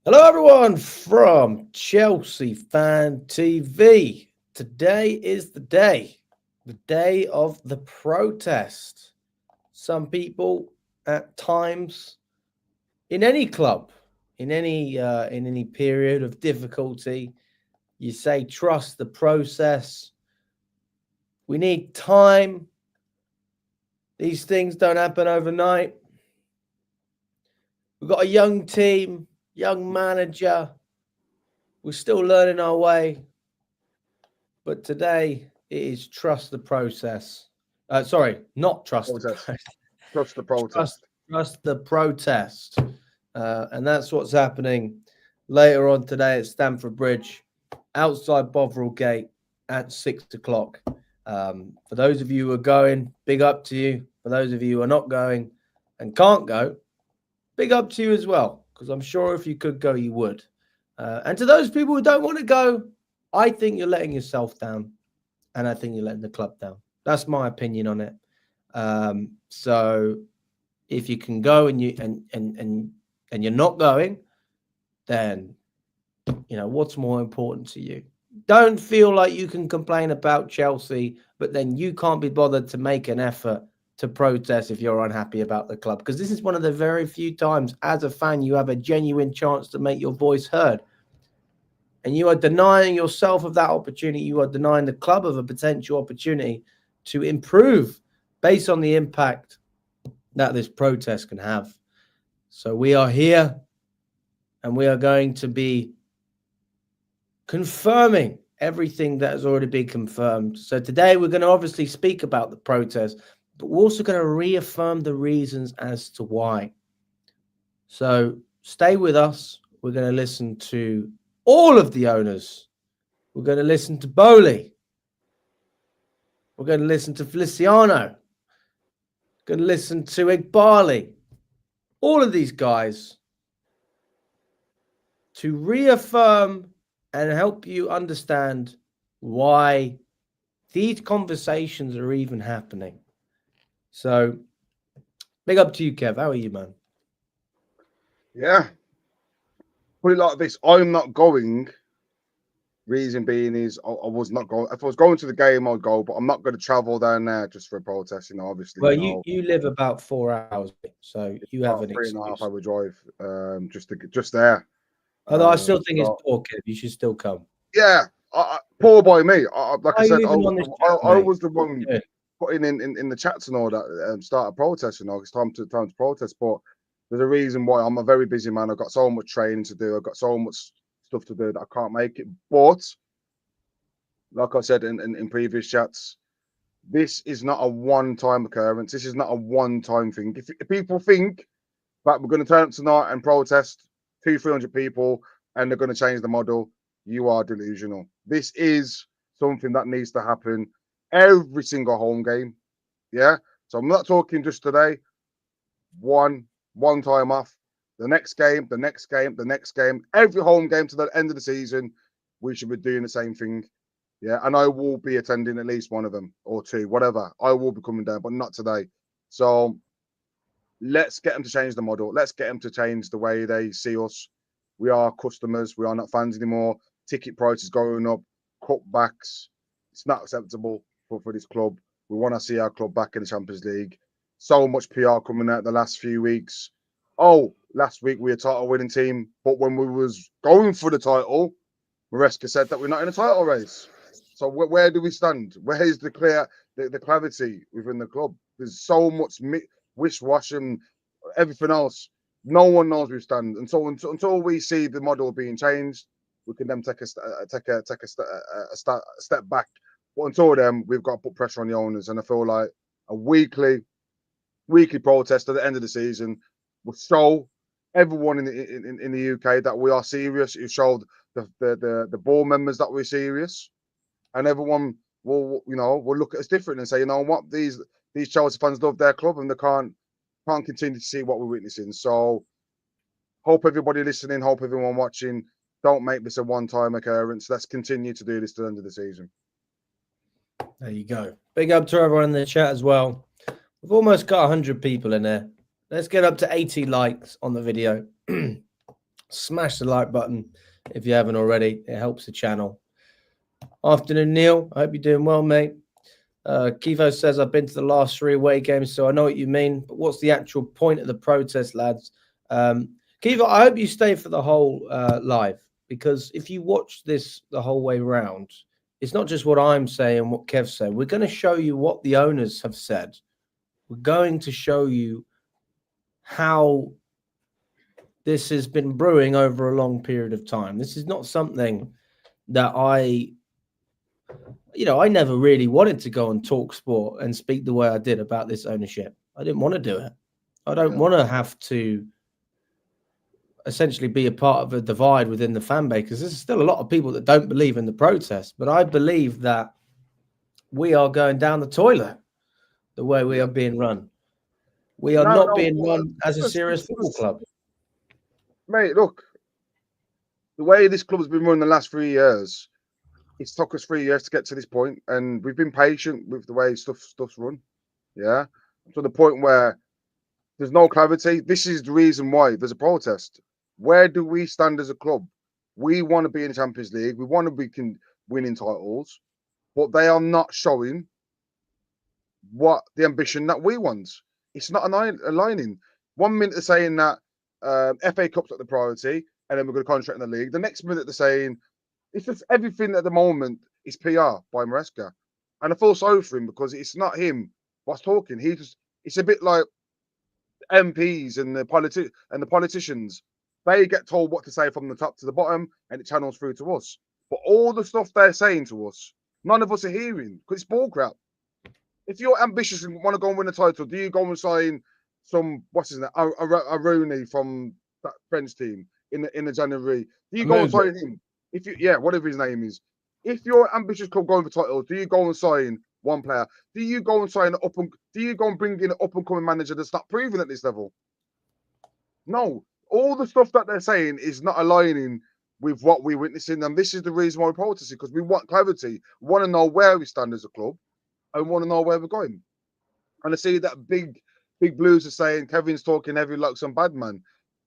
Hello, everyone from Chelsea Fan TV. Today is the day of the protest. Some people, at times, in any club, in any period of difficulty, you say trust the process. We need time. These things don't happen overnight. We've got a young team, young manager. We're still learning our way. But today it is trust the process. Not trust the Protest. process. Trust the Trust, protest. trust the protest. And that's what's happening later on today at Stamford Bridge, outside Bovril Gate at 6 o'clock. For those of you who are going, big up to you. For those of you who are not going and can't go, big up to you as well, because I'm sure if you could go, you would. And to those people who don't want to go, I think you're letting yourself down, and I think you're letting the club down. That's my opinion on it. So if you can go and you're not going, then what's more important to you. Don't feel like you can complain about Chelsea, but then you can't be bothered to make an effort to protest if you're unhappy about the club, because this is one of the very few times as a fan you have a genuine chance to make your voice heard. And you are denying yourself of that opportunity. You are denying the club of a potential opportunity to improve based on the impact that this protest can have. So we are here and we are going to be confirming everything that has already been confirmed. So today we're going to obviously speak about the protest, but we're also going to reaffirm the reasons as to why. So stay with us. We're going to listen to all of the owners. We're going to listen to Boehly. We're going to listen to Feliciano. We're going to listen to Eghbali. All of these guys to reaffirm and help you understand why these conversations are even happening. So, big up to you, Kev. How are you, man? Yeah. Put it like this: I'm not going. Reason being is I was not going. If I was going to the game, I'd go, but I'm not going to travel down there just for a protest. Obviously, Well, you live about 4 hours, so you have about an three and a half excuse. hour drive, just there. Although I still think it's So poor, Kev. You should still come. yeah, poor by me. Like I Why are you said, even on this chat, I mate? was the What are you one doing? putting in the chats and all that. Start a protest. It's time to protest, but there's a reason why. I'm a very busy man. I've got so much training to do. I've got so much stuff to do that I can't make it. But like I said in previous chats, this is not a one-time occurrence. This is not a one-time thing. If people think that we're going to turn up tonight and protest 300 people and they're going to change the model, you are delusional. This is something that needs to happen every single home game. Yeah. So I'm not talking just today. One time off. The next game, the next game, the next game, every home game to the end of the season, we should be doing the same thing. Yeah, and I will be attending at least one of them or two, whatever. I will be coming down, but not today. So let's get them to change the model. Let's get them to change the way they see us. We are customers. We are not fans anymore. Ticket prices going up, cutbacks. It's not acceptable for this club. We want to see our club back in the Champions League. So much PR coming out the last few weeks. Oh, last week we were a title winning team, but when we was going for the title, Maresca said that we're not in a title race. So where do we stand? Where is the clarity within the club? There's so much wish-wash and everything else. No one knows where we stand. And so until we see the model being changed, we can then take a step back. But until then, we've got to put pressure on the owners. And I feel like a weekly protest at the end of the season will show everyone in the UK that we are serious. It showed the board members that we're serious, and everyone will look at us different and say, you know what, these Chelsea fans love their club and they can't continue to see what we're witnessing. So hope everybody listening, hope everyone watching, don't make this a one-time occurrence. Let's continue to do this to the end of the season. There you go. Big up to everyone in the chat as well. We've almost got 100 people in there. Let's get up to 80 likes on the video. Smash the like button if you haven't already. It helps the channel. Afternoon, Neil. I hope you're doing well, mate. Kivo says, I've been to the last 3 away games, so I know what you mean. But what's the actual point of the protest, lads? Kivo, I hope you stay for the whole live, because if you watch this the whole way round, it's not just what I'm saying, what Kev said. We're going to show you what the owners have said. We're going to show you how this has been brewing over a long period of time. This is not something that I never really wanted to go on Talk Sport and speak the way I did about this ownership. I didn't want to do it. I don't want to have to essentially be a part of a divide within the fan base, because there's still a lot of people that don't believe in the protest. But I believe that we are going down the toilet the way we are being run. We are not being run as a serious football club. Mate, look, the way this club has been run the last 3 years, it's took us 3 years to get to this point, and we've been patient with the way stuff's run. Yeah, to the point where there's no clarity. This is the reason why there's a protest. Where do we stand as a club? We want to be in the Champions League. We want to be winning titles, but they are not showing what the ambition that we want. It's not aligning. 1 minute they're saying that FA Cup's at the priority, and then we're going to contract in the league. The next minute they're saying it's just everything at the moment is PR by Maresca. And I feel sorry for him, because it's not him what's talking. It's a bit like MPs and the politicians. They get told what to say from the top to the bottom, and it channels through to us. But all the stuff they're saying to us, none of us are hearing, because it's bullcrap. If you're ambitious and want to go and win a title, do you go and sign some, what's his name, a Rooney from that French team in the January? Do you go and sign him? Whatever his name is. If you're ambitious club going for titles, do you go and sign one player? Do you go and sign do you go and bring in an up and coming manager that's not proven at this level? No. All the stuff that they're saying is not aligning with what we're witnessing, and this is the reason why we're protesting, because we want clarity. We want to know where we stand as a club, and we want to know where we're going. And I see that big Blues are saying Kevin's talking every like some bad man.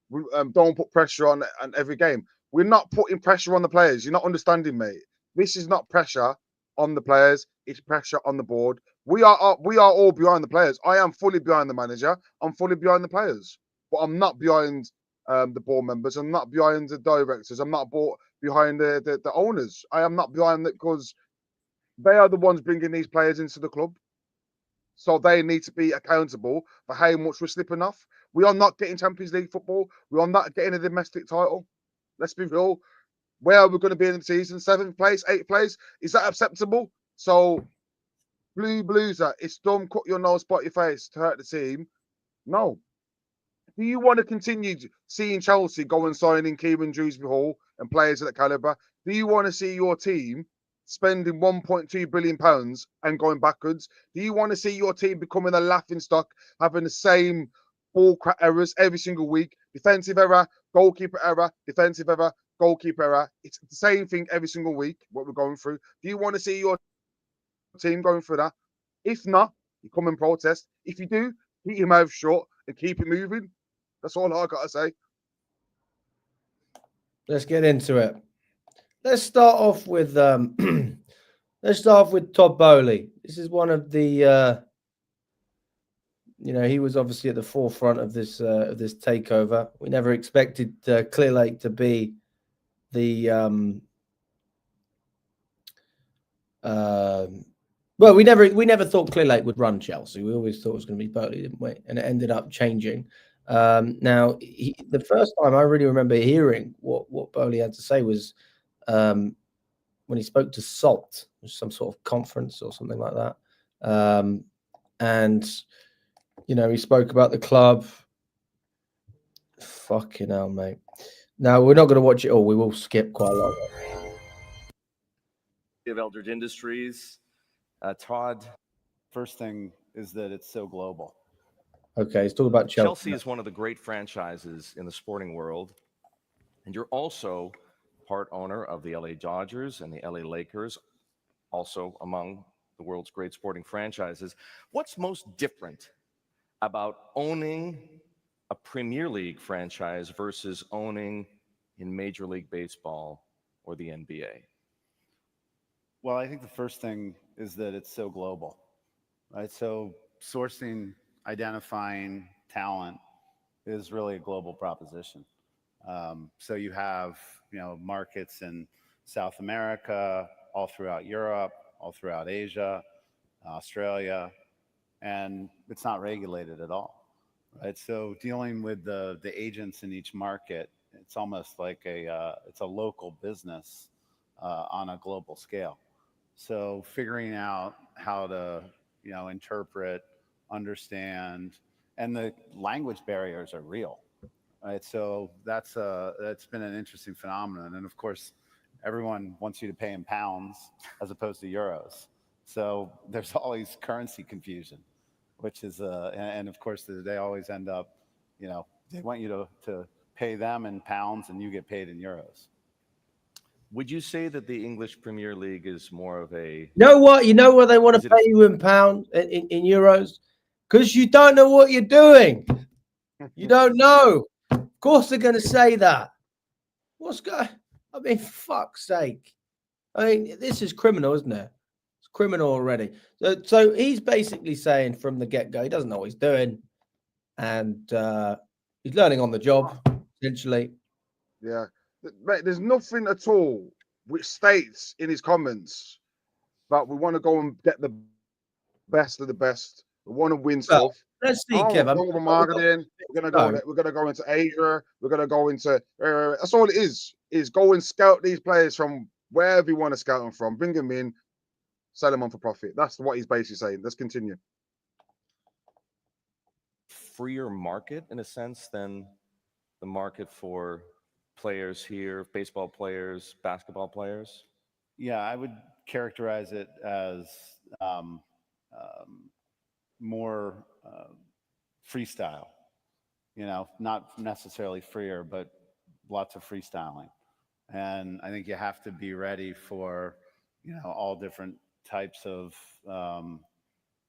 We, don't put pressure on every game. We're not putting pressure on the players. You're not understanding, mate. This is not pressure on the players. It's pressure on the board. We are all behind the players. I am fully behind the manager. I'm fully behind the players. But I'm not behind the board members. I'm not behind the directors. I'm not behind the owners. I am not behind it, because they are the ones bringing these players into the club. So they need to be accountable for how much we're slipping off. We are not getting Champions League football. We are not getting a domestic title. Let's be real. Where are we going to be in the season? 7th place, 8th place? Is that acceptable? So, Blues, it's dumb. Cut your nose, spot your face to hurt the team. No. Do you want to continue seeing Chelsea go and sign in Kieran Dewsbury Hall and players of that caliber? Do you want to see your team spending £1.2 billion and going backwards? Do you want to see your team becoming a laughing stock, having the same ball errors every single week? Defensive error, goalkeeper error, defensive error, goalkeeper error. It's the same thing every single week, what we're going through. Do you want to see your team going through that? If not, you come and protest. If you do, keep your mouth shut and keep it moving. That's all I got to say. Let's get into it. Let's start off with Todd Boehly. This is one of the he was obviously at the forefront of this takeover. We never expected Clear Lake to be the well, we never thought Clear Lake would run Chelsea. We always thought it was going to be Boehly, didn't we? And it ended up changing. Now, the first time I really remember hearing what Boehly had to say was when he spoke to SALT, some sort of conference or something like that. And he spoke about the club. Fucking hell, mate. Now, we're not going to watch it all. We will skip quite a lot. Of Eldridge Industries, Todd. First thing is that it's so global. Okay, let's talk about Chelsea. Chelsea is one of the great franchises in the sporting world, and you're also part owner of the LA Dodgers and the LA Lakers, also among the world's great sporting franchises. What's most different about owning a Premier League franchise versus owning in Major League Baseball or the NBA? Well, I think the first thing is that it's so global, right? So sourcing, identifying talent is really a global proposition. So you have, markets in South America, all throughout Europe, all throughout Asia, Australia, and it's not regulated at all, right? So dealing with the agents in each market, it's almost like it's a local business on a global scale. So figuring out how to, interpret, understand, and the language barriers are real, right? So that's been an interesting phenomenon. And of course, everyone wants you to pay in pounds as opposed to euros. So there's always currency confusion, which is and of course they always end up, they want you to pay them in pounds and you get paid in euros. Would you say that the English Premier League is more of a... You know what? You know what they want Is to it a- pay you in pounds, in euros? Because you don't know what you're doing. You don't know. Of course they're going to say that. What's going? I mean, fuck's sake. I mean, this is criminal, isn't it? It's criminal already. So he's basically saying from the get-go, he doesn't know what he's doing, and he's learning on the job, essentially. Yeah, mate, there's nothing at all which states in his comments that we want to go and get the best of the best. We want to win Well, stuff. let's see, Oh, Kev. global marketing. We're gonna go. We're gonna go into Asia. We're gonna go into. That's all it is. Is go and scout these players from wherever you want to scout them from. Bring them in, sell them on for profit. That's what he's basically saying. Let's continue. freer market in a sense than the market for players here, baseball players, basketball players? Yeah, I would characterize it as more freestyle, not necessarily freer, but lots of freestyling. And I think you have to be ready for, all different types of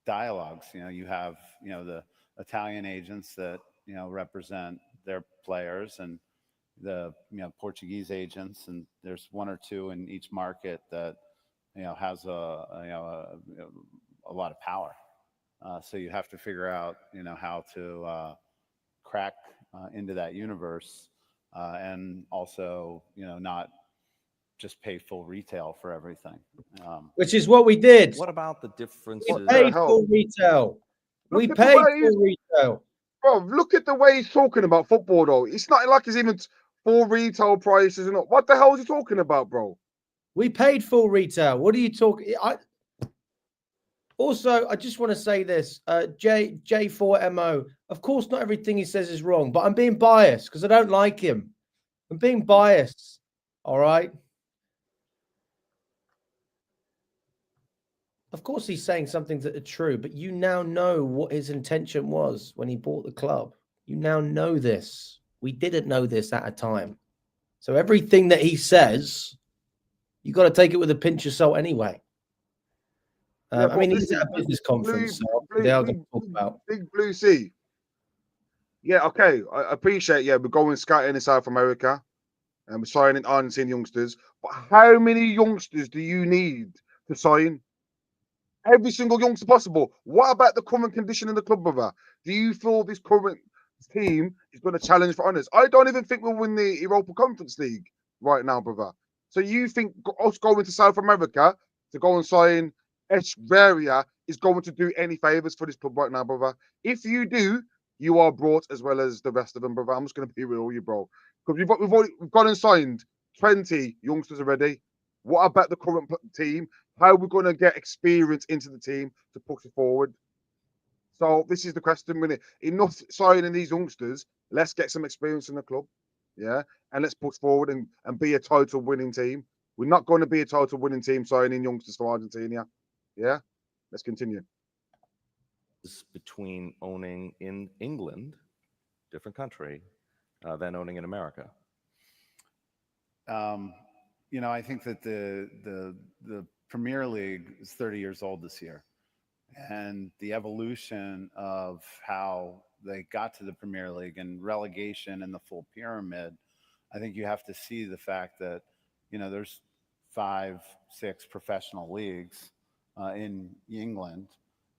dialogues. You have, the Italian agents that, represent their players, and the, Portuguese agents, and there's one or two in each market that, has a lot of power. So you have to figure out, how to crack into that universe, and also, not just pay full retail for everything. Which is what we did. What about the We differences? paid full retail. We Look at the paid way full retail. Bro, look at the way he's talking about football, though. It's not like he's even full retail prices and all. What the hell is he talking about, bro? We paid full retail. What are you talking? Also, I just want to say this, J4MO. Of course, not everything he says is wrong, but I'm being biased because I don't like him. I'm being biased. All right. Of course, he's saying some things that are true, but you now know what his intention was when he bought the club. You now know this. We didn't know this at a time. So everything that he says, you got to take it with a pinch of salt anyway. I mean, he's at a business conference, so they are going to talk about Big Blue Sea. Yeah, okay. I appreciate. Yeah, we're going scouting in South America, and we're signing Argentine youngsters. But how many youngsters do you need to sign? Every single youngster possible. What about the current condition in the club, brother? Do you feel this current team is going to challenge for honours? I don't even think we'll win the Europa Conference League right now, brother. So you think us going to South America to go and sign Echeverria is going to do any favours for this club right now, brother? If you do, you are brought as well as the rest of them, brother. I'm just going to be real with you, bro. Because we've gone and signed 20 youngsters already. What about the current team? How are we going to get experience into the team to push it forward? So this is the question, really. Enough signing these youngsters. Let's get some experience in the club. Yeah. And let's push forward and be a total winning team. We're not going to be a total winning team signing youngsters for Argentina. Yeah. Let's continue. Between owning in England, different country, than owning in America? I think that the Premier League is 30 years old this year, and the evolution of how they got to the Premier League and relegation and the full pyramid I think you have to see the fact that, there's 5, 6 professional leagues in England.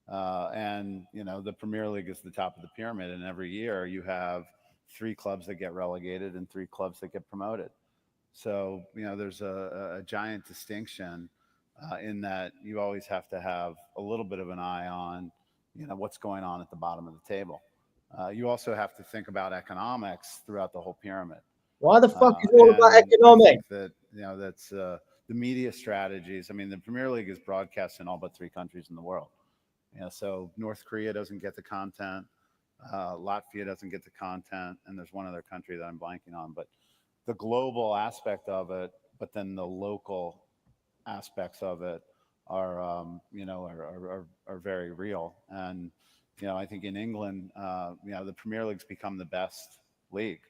And, the Premier League is the top of the pyramid. And every year you have 3 clubs that get relegated and 3 clubs that get promoted. So, there's a giant distinction in that you always have to have a little bit of an eye on, what's going on at the bottom of the table. You also have to think about economics throughout the whole pyramid. Why the fuck is it all about I economics? think that, that's the media strategies. I mean, the Premier League is broadcast in all but 3 countries in the world. So North Korea doesn't get the content, Latvia doesn't get the content, and there's one other country that I'm blanking on. But the global aspect of it, but then the local aspects of it are, are very real. And I think in England, the Premier League's become the best league.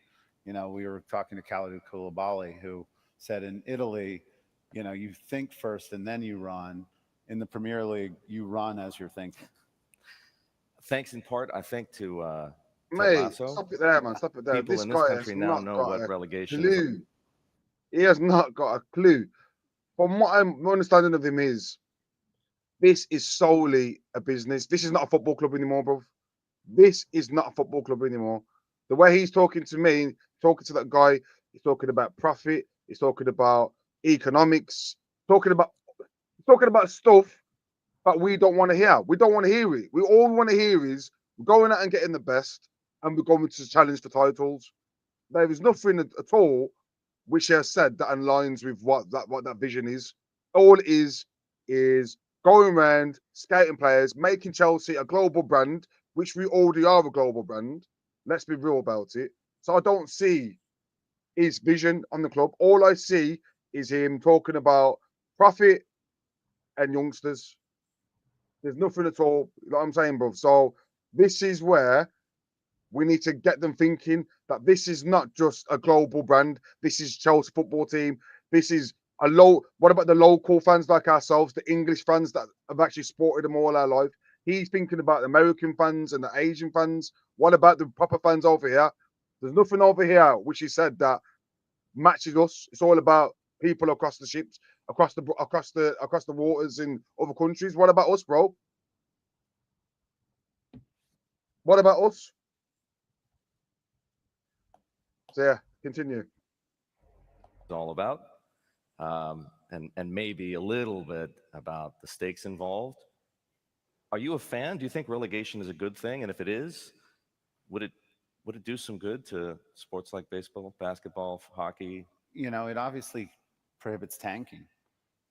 We were talking to Todd Boehly, who said in Italy, you think first and then you run. In the Premier League, you run as you're thinking. Thanks in part, I think, to Mate, Lasso. stop it there, man. Stop it there. People This in this guy country has now not know got what a relegation is. clue. He has not got a clue. From what my understanding of him is, this is solely a business. This is not a football club anymore, bro. This is not a football club anymore. The way he's talking to me, talking to that guy, he's talking about profit. He's talking about economics. Talking about stuff that we don't want to hear. We don't want to hear it. We all want to hear is we're going out and getting the best, and we're going to challenge for titles. There is nothing at all which he has said that aligns with what that vision is. All it is going around, scouting players, making Chelsea a global brand, which we already are a global brand. Let's be real about it. So I don't see his vision on the club. All I see is him talking about profit and youngsters. There's nothing at all. You know what I'm saying, bro? So this is where we need to get them thinking that this is not just a global brand. This is Chelsea football team. This is what about the local fans like ourselves, the English fans that have actually supported them all our life? He's thinking about the American fans and the Asian fans. What about the proper fans over here? There's nothing over here which he said that matches us. It's all about people across the ships, across the waters in other countries. What about us, bro? What about us? So yeah, continue. It's all about, and maybe a little bit about the stakes involved. Are you a fan? Do you think relegation is a good thing? And if it is, would it do some good to sports like baseball, basketball, hockey? It obviously prohibits tanking,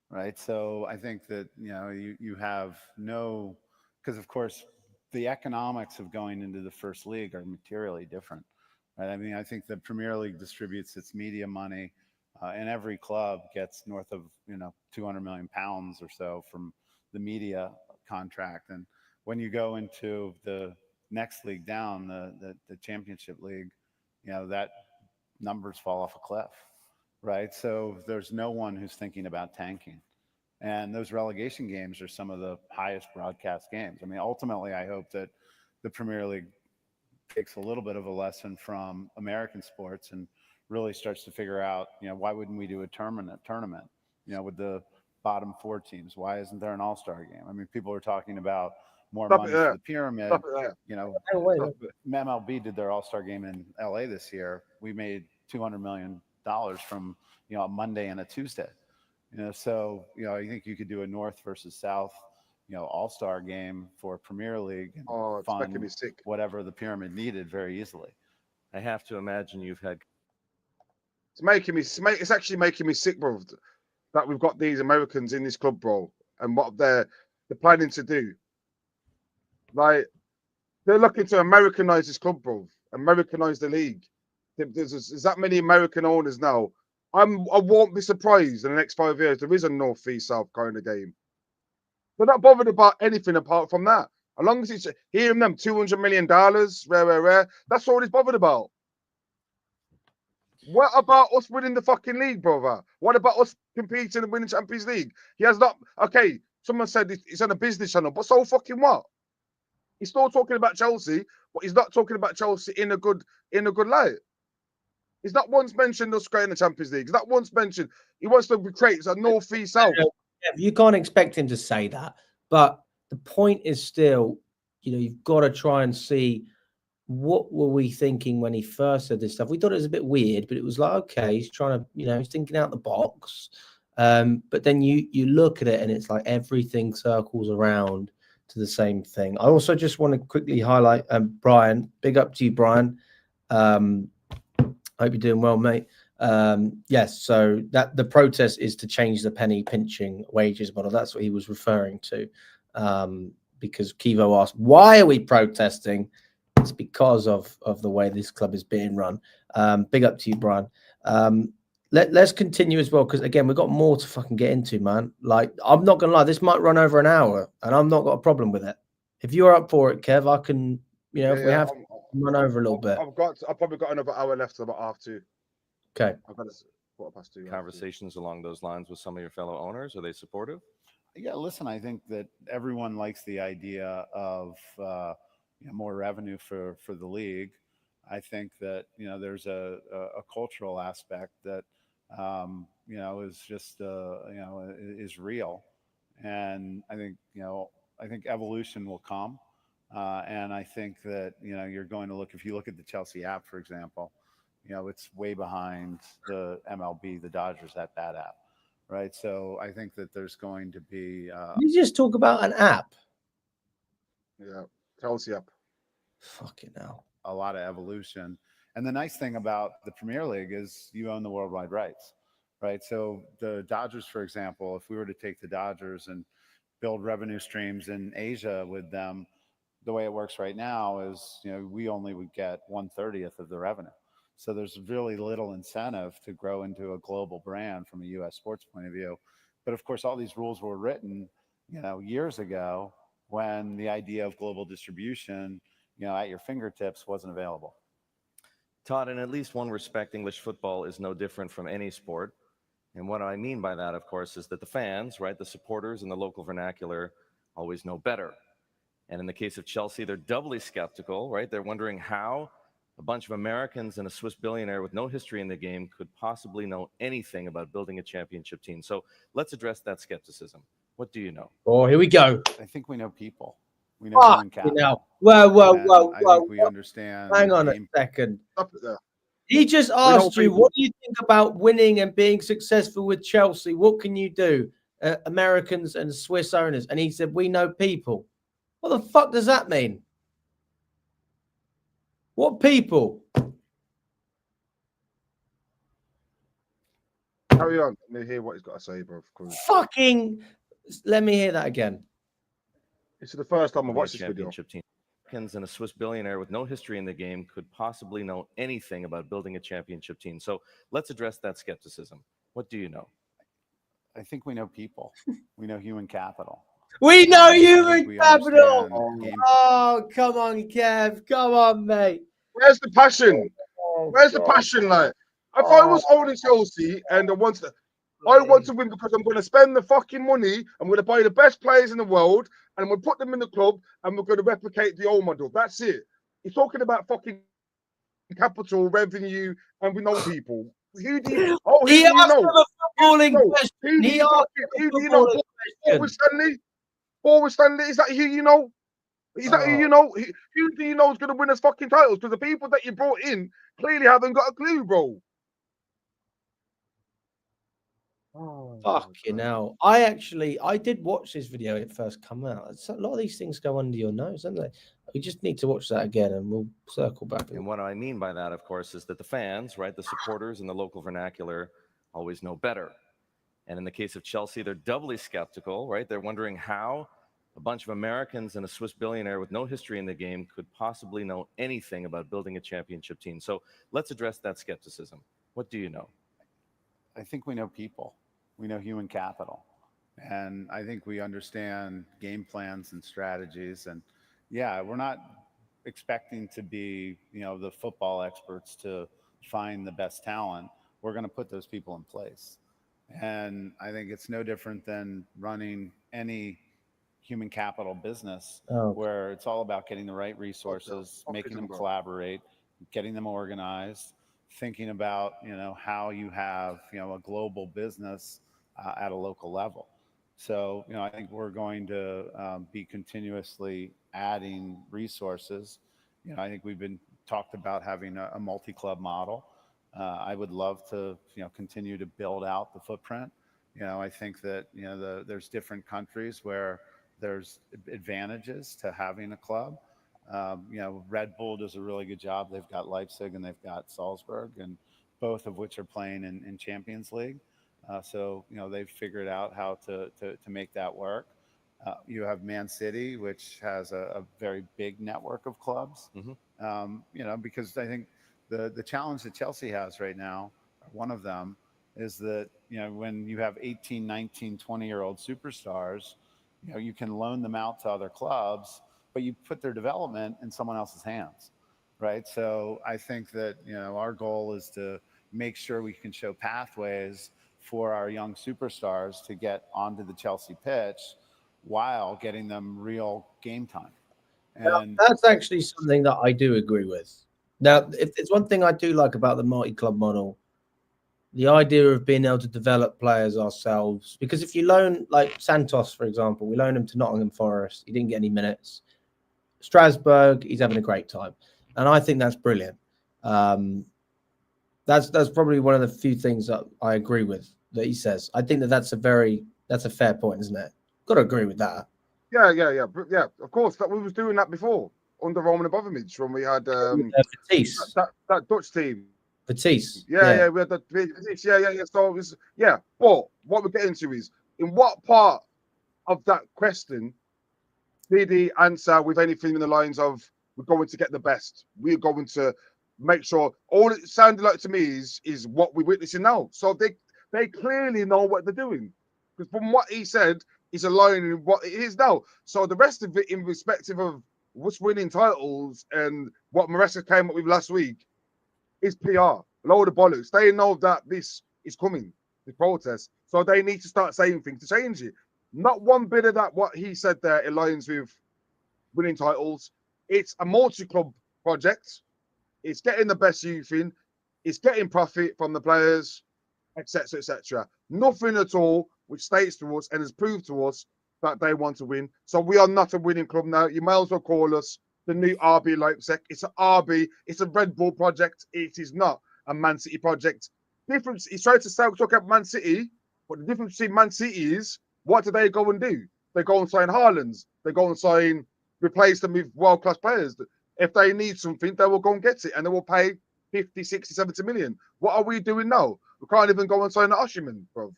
right? So I think that you have no, because of course the economics of going into the first league are materially different. Right? I mean, I think the Premier League distributes its media money, and every club gets north of 200 million pounds or so from the media contract. And when you go into the next league down, the Championship League, that numbers fall off a cliff, right? So there's no one who's thinking about tanking. And those relegation games are some of the highest broadcast games. I mean, ultimately, I hope that the Premier League takes a little bit of a lesson from American sports and really starts to figure out, why wouldn't we do a tournament, with the bottom 4 teams? Why isn't there an all-star game? I mean, people are talking about more money for the pyramid. MLB did their all-star game in LA this year. We made $200 million from, a Monday and a Tuesday. So, I think you could do a North versus South, all-star game for Premier League and fund making me sick. whatever the pyramid needed very easily. I have to imagine you've had. It's actually making me sick, bro, that we've got these Americans in this club, bro, and what they're planning to do. Like, they're looking to Americanize this club, bro, Americanize the league. There's that many American owners now. I won't be surprised in the next 5 years there is a North v South kind of game. They're not bothered about anything apart from that. As long as it's hearing them $200 million, rare. That's all he's bothered about. What about us winning the fucking league, brother? What about us competing and winning Champions League? He has not. Okay, someone said it's on a business channel, but so fucking what? He's still talking about Chelsea, but he's not talking about Chelsea in a good light. He's not once mentioned us going to the Champions League. He's not once mentioned he wants to create a north, east, south. You can't expect him to say that, but the point is still, you've got to try and see what were we thinking when he first said this stuff. We thought it was a bit weird, but it was like, okay, he's trying to, he's thinking out the box. But then you look at it and it's like everything circles around to the same thing. I also just want to quickly highlight Brian. Big up to you, Brian. Hope you're doing well, mate. Yes, so that the protest is to change the penny pinching wages model. That's what he was referring to. Because Kivo asked, why are we protesting? It's because of the way this club is being run. Big up to you, Brian. Let's continue as well, because again, we've got more to fucking get into, man. Like, I'm not gonna lie, this might run over an hour, and I'm not got a problem with it. If you're up for it, Kev, I can, if we have to run over a little bit. I've probably got another hour left, so about half two. Okay. I've got a 2:15. Conversations along those lines with some of your fellow owners, are they supportive? Yeah, listen, I think that everyone likes the idea of more revenue for the league. I think that there's a cultural aspect that is just is real, and I think evolution will come, and I think that you're going to look, if you look at the Chelsea app, for example, it's way behind the MLB, the Dodgers, that app, right? So I think that there's going to be. You just talk about an app. Yeah, Chelsea app. Fucking hell. A lot of evolution. And the nice thing about the Premier League is you own the worldwide rights, right? So the Dodgers, for example, if we were to take the Dodgers and build revenue streams in Asia with them, the way it works right now is, we only would get 1/30 of the revenue. So there's really little incentive to grow into a global brand from a U.S. sports point of view. But of course, all these rules were written, years ago when the idea of global distribution, at your fingertips wasn't available. Todd, in at least one respect, English football is no different from any sport. And what I mean by that, of course, is that the fans, right, the supporters in the local vernacular always know better. And in the case of Chelsea, they're doubly skeptical, right? They're wondering how a bunch of Americans and a Swiss billionaire with no history in the game could possibly know anything about building a championship team. So let's address that skepticism. What do you know? Oh, here we go. I think we know people. We know human capital. Whoa. I think we understand. Hang on a second. Stop it there. He just asked you, what do you think about winning and being successful with Chelsea? What can you do? Americans and Swiss owners. And he said, we know people. What the fuck does that mean? What people? Carry on. Let me hear what he's got to say, bro. Fucking, let me hear that again. This is the first time I've watched this video. Team. Americans and a Swiss billionaire with no history in the game could possibly know anything about building a championship team. So let's address that skepticism. What do you know? I think we know people. We know human capital. We know human capital. Oh, come on, Kev. Come on, mate. Where's the passion? Where's the passion, like? If I was owning Chelsea and I want to win because I'm going to spend the fucking money, I'm going to buy the best players in the world, and I'm going to put them in the club, and we're going to replicate the old model. That's it. He's talking about fucking capital, revenue, and we know people. Who do you know? Who do you know? Who do you know? Forward Stanley, is that who you know? Is that who you know? Who do you know is going to win us fucking titles? Because the people that you brought in clearly haven't got a clue, bro. Fucking hell. I did watch this video when it first came out. A lot of these things go under your nose, don't they? We just need to watch that again and we'll circle back. And what I mean by that, of course, is that the fans, right, the supporters in the local vernacular always know better. And in the case of Chelsea, they're doubly skeptical, right? They're wondering how a bunch of Americans and a Swiss billionaire with no history in the game could possibly know anything about building a championship team. So let's address that skepticism. What do you know? I think we know people. We know human capital. And I think we understand game plans and strategies. And yeah, we're not expecting to be, the football experts to find the best talent. We're going to put those people in place. And I think it's no different than running any human capital business where it's all about getting the right resources, making them collaborate, getting them organized, thinking about, how you have, a global business at a local level. So, I think we're going to be continuously adding resources. I think we've been talked about having a multi-club model. I would love to, continue to build out the footprint. I think that, there's different countries where there's advantages to having a club. Red Bull does a really good job. They've got Leipzig and they've got Salzburg, and both of which are playing in Champions League. So, they've figured out how to make that work. You have Man City, which has a very big network of clubs. Because I think the challenge that Chelsea has right now, one of them, is that, when you have 18, 19, 20-year-old superstars, you can loan them out to other clubs, but you put their development in someone else's hands, right? So I think that, our goal is to make sure we can show pathways for our young superstars to get onto the Chelsea pitch while getting them real game time. And that's actually something that I do agree with. Now, if it's one thing I do like about the multi-club model, the idea of being able to develop players ourselves, because if you loan, like Santos, for example, we loaned him to Nottingham Forest. He didn't get any minutes. Strasbourg, he's having a great time. And I think that's brilliant. That's probably one of the few things that I agree with that he says. I think that's a fair point, isn't it? Got to agree with that. Yeah. Of course, that we was doing that before under Roman Abramovich when we had Batiste. that Dutch team. Batiste. Yeah, we had that. Yeah. So it was, but what we're getting to is, in what part of that question did he answer with anything in the lines of, we're going to get the best, we're going to make sure? All it sounded like to me is what we're witnessing now. So they clearly know what they're doing, because from what he said, he's aligning with what it is now. So the rest of it, in respective of what's winning titles and what Maresca came up with last week, is PR. Load of bollocks. They know that this is coming, the protest. So they need to start saying things to change it. Not one bit of that, what he said there, aligns with winning titles. It's a multi-club project. It's getting the best youth in. It's getting profit from the players, etc., etc. Nothing at all which states to us and has proved to us that they want to win. So we are not a winning club now. You may as well call us the new RB Leipzig. It's an RB. It's a Red Bull project. It is not a Man City project. Difference. He's trying to talk about Man City, but the difference between Man City is, what do they go and do? They go and sign Haalands. They go and replace them with world-class players. If they need something, they will go and get it, and they will pay 50, 60, 70 million. What are we doing now? We can't even go and sign an Osimhen, bro.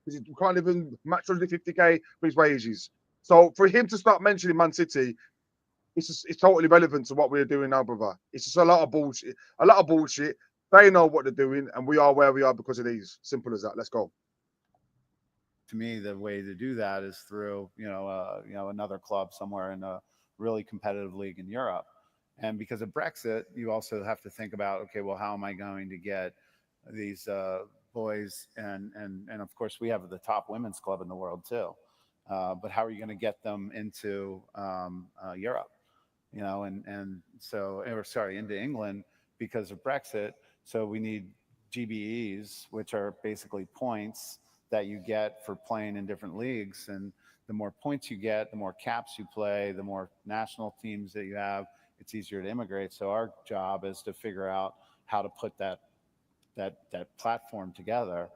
We can't even match 150k for his wages. So for him to start mentioning Man City, it's totally relevant to what we're doing now, brother. It's just a lot of bullshit. They know what they're doing, and we are where we are because of these. Simple as that. Let's go. To me, the way to do that is through, another club somewhere in a really competitive league in Europe. And because of Brexit, you also have to think about, okay, well, how am I going to get these boys? And of course, we have the top women's club in the world too. But how are you going to get them into Europe? Into England because of Brexit. So we need GBEs, which are basically points that you get for playing in different leagues. And the more points you get, the more caps you play, the more national teams that you have, it's easier to immigrate. So our job is to figure out how to put that platform together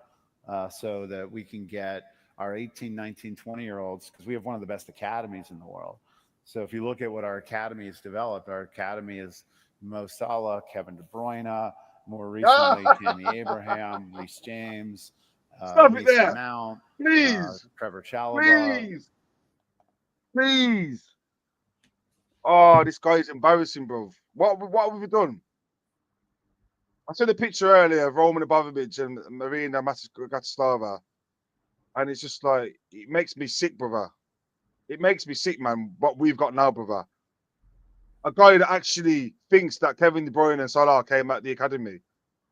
so that we can get our 18, 19, 20-year-olds, because we have one of the best academies in the world. So if you look at what our academy has developed, our academy is Mo Salah, Kevin De Bruyne, more recently Tammy Abraham, Reece James, Mason Mount, please, Trevor Chalobah. Please. Oh, this guy's embarrassing, bro. What have we done? I saw the picture earlier of Roman Abramovich and Marina Matislava, and it's just like, it makes me sick, brother. It makes me sick, man, what we've got now, brother. A guy that actually thinks that Kevin De Bruyne and Salah came out the academy,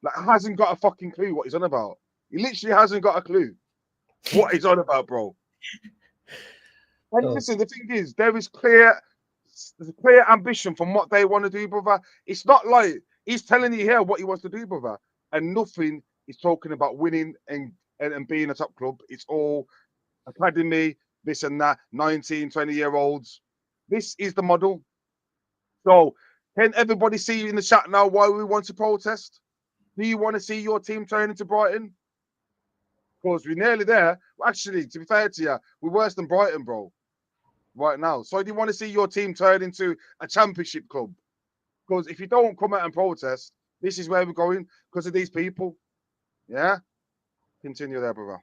like, hasn't got a fucking clue what he's on about. He literally hasn't got a clue what he's on about, bro. And listen, the thing is, there's a clear ambition from what they want to do, brother. It's not like he's telling you here what he wants to do, brother. and nothing is talking about winning and being a top club. It's all academy, this and that, 19, 20-year-olds. This is the model. So can everybody see in the chat now why we want to protest? Do you want to see your team turn into Brighton? Because we're nearly there. Actually, to be fair to you, we're worse than Brighton, bro, right now. So do you want to see your team turn into a championship club? Because if you don't come out and protest, this is where we're going because of these people. Yeah? Continue there, brother.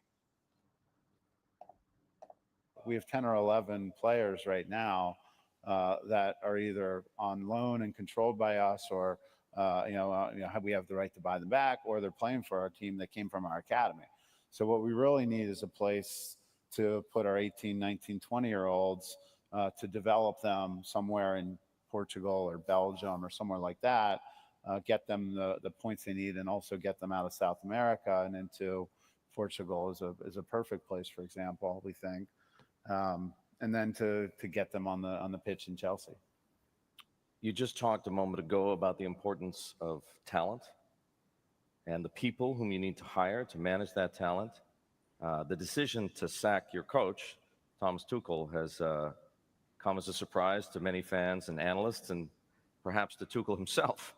We have 10 or 11 players right now that are either on loan and controlled by us, or we have the right to buy them back, or they're playing for our team that came from our academy. So what we really need is a place to put our 18, 19, 20-year-olds to develop them somewhere in Portugal or Belgium or somewhere like that, get them the points they need, and also get them out of South America and into Portugal is a perfect place, for example, we think. And then to get them on the pitch in Chelsea. You just talked a moment ago about the importance of talent and the people whom you need to hire to manage that talent. The decision to sack your coach, Thomas Tuchel, has come as a surprise to many fans and analysts, and perhaps to Tuchel himself,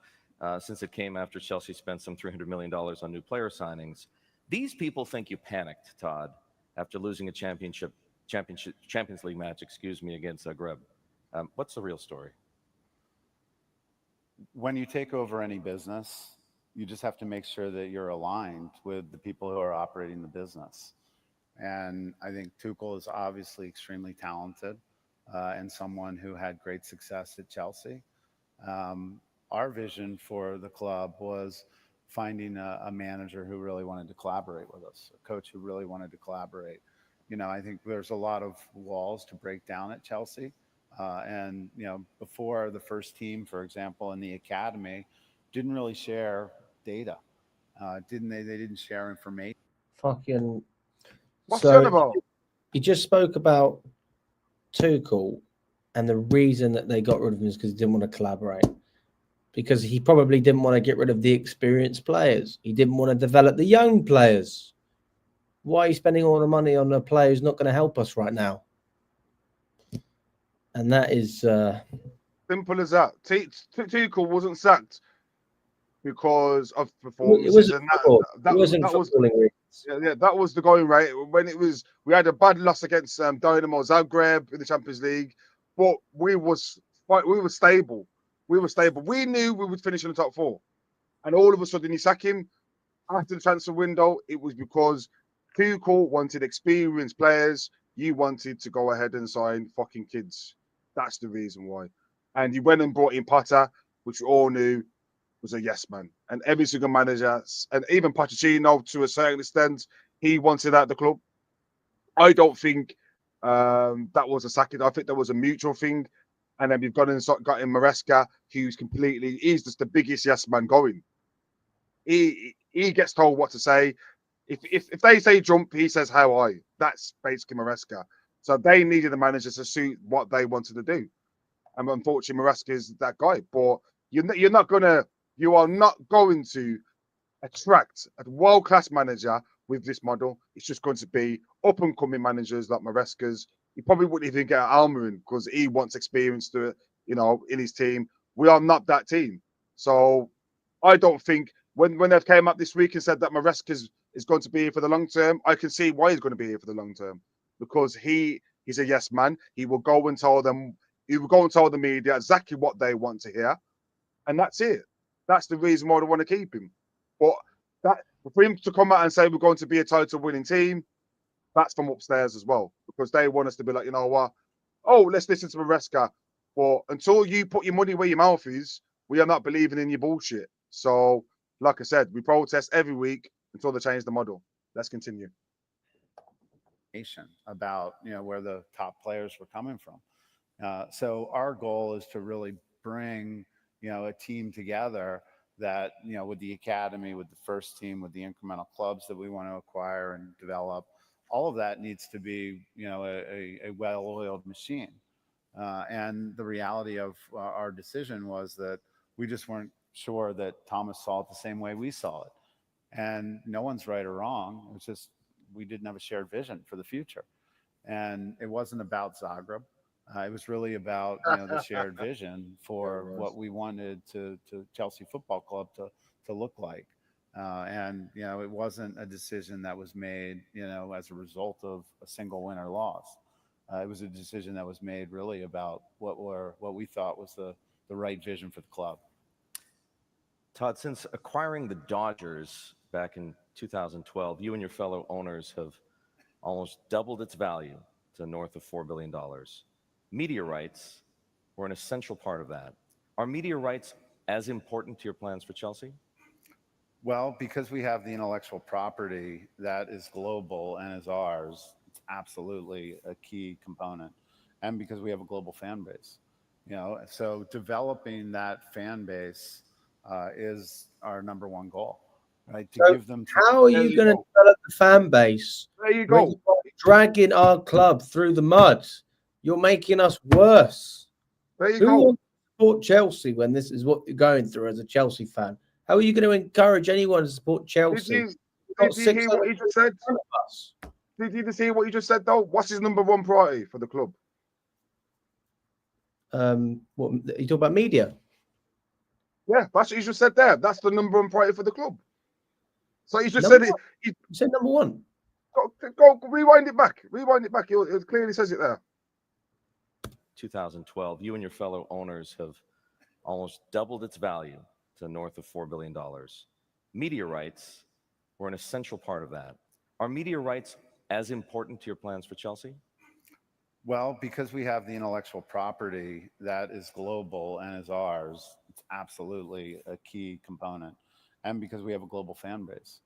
since it came after Chelsea spent some $300 million on new player signings. These people think you panicked, Todd, after losing a Champions League match, against Zagreb. What's the real story? When you take over any business, you just have to make sure that you're aligned with the people who are operating the business. And I think Tuchel is obviously extremely talented and someone who had great success at Chelsea. Our vision for the club was finding a manager who really wanted to collaborate with us, a coach who really wanted to collaborate. I think there's a lot of walls to break down at Chelsea. And before the first team, for example, in the academy, didn't really share data. They didn't share information. Fucking. What's So the other about? he just spoke about Tuchel, and the reason that they got rid of him is because he didn't want to collaborate. Because he probably didn't want to get rid of the experienced players. He didn't want to develop the young players. Why are you spending all the money on a player who's not going to help us right now? And that is simple as that. Tuchel wasn't sacked because of it performances, wasn't and that was the going rate. When we had a bad loss against Dynamo Zagreb in the Champions League, but we were stable. We knew we would finish in the top four, and all of a sudden you sack him after the transfer window. It was because Tuchel wanted experienced players. You wanted to go ahead and sign fucking kids. That's the reason why. And he went and brought in Potter, which we all knew was a yes man. And every single manager, and even Pochettino to a certain extent, he wanted out the club. I don't think that was a sacking. I think that was a mutual thing. And then we've got in Maresca, he's just the biggest yes man going. He gets told what to say. If they say jump, he says how high. That's basically Maresca. So they needed the manager to suit what they wanted to do. And unfortunately, Maresca is that guy. But you are not going to attract a world-class manager with this model. It's just going to be up-and-coming managers like Maresca's. He probably wouldn't even get Almiron because he wants experience in his team. We are not that team. So I don't think when they've came up this week and said that Maresca is going to be here for the long term, I can see why he's going to be here for the long term. Because he's a yes man. He will go and tell them, he will go and tell the media exactly what they want to hear. And that's it. That's the reason why they want to keep him. But for him to come out and say we're going to be a title winning team, that's from upstairs as well. Because they want us to be like, you know what? Oh, let's listen to Maresca. But until you put your money where your mouth is, we are not believing in your bullshit. So, like I said, we protest every week until they change the model. Let's continue. About where the top players were coming from. So our goal is to really bring a team together that with the academy, with the first team, with the incremental clubs that we want to acquire and develop. All of that needs to be a well-oiled machine. And the reality of our decision was that we just weren't sure that Thomas saw it the same way we saw it. And no one's right or wrong. It's just we didn't have a shared vision for the future. And it wasn't about Zagreb. It was really about the shared vision for what we wanted to Chelsea Football Club to look like. And it wasn't a decision that was made as a result of a single win or loss. It was a decision that was made really about what we thought was the right vision for the club. Todd, since acquiring the Dodgers back in 2012, you and your fellow owners have almost doubled its value to north of $4 billion. Media rights were an essential part of that. Are media rights as important to your plans for Chelsea? Well, because we have the intellectual property that is global and is ours, it's absolutely a key component. And because we have a global fan base, so developing that fan base is our number one goal, right? To give them. How are you going to develop the fan base? There you go. You're dragging our club through the mud. You're making us worse. There you Who go. wants to support Chelsea when this is what you're going through as a Chelsea fan? How are you going to encourage anyone to support Chelsea? Did you hear what he just said? Did you just hear what you just said, though? What's his number one priority for the club? What you talk about media? Yeah, that's what you just said there. That's the number one priority for the club. So he just Number said it. one. You said number one. Go rewind it back. Rewind it back. It clearly says it there. 2012, you and your fellow owners have almost doubled its value to north of $4 billion. Media rights were an essential part of that. Are media rights as important to your plans for Chelsea? Well, because we have the intellectual property that is global and is ours, it's absolutely a key component. And because we have a global fan base,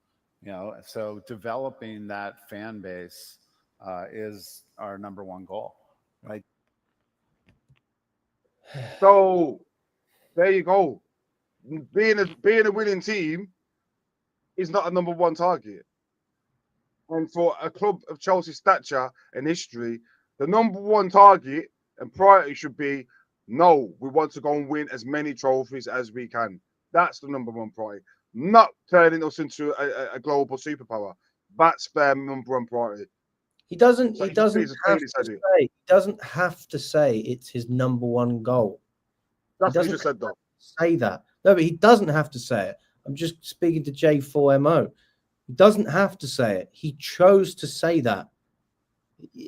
so developing that fan base is our number one goal, right? So there you go. Being a winning team is not a number one target. And for a club of Chelsea's stature and history, the number one target and priority should be, no, we want to go and win as many trophies as we can. That's the number one priority. Not turning us into a global superpower. That's their number one priority. He doesn't. So He doesn't have to say. He doesn't have to say it's his number one goal. That's what he just said, though. Say that. No, but he doesn't have to say it. I'm just speaking to J4MO. He doesn't have to say it. He chose to say that.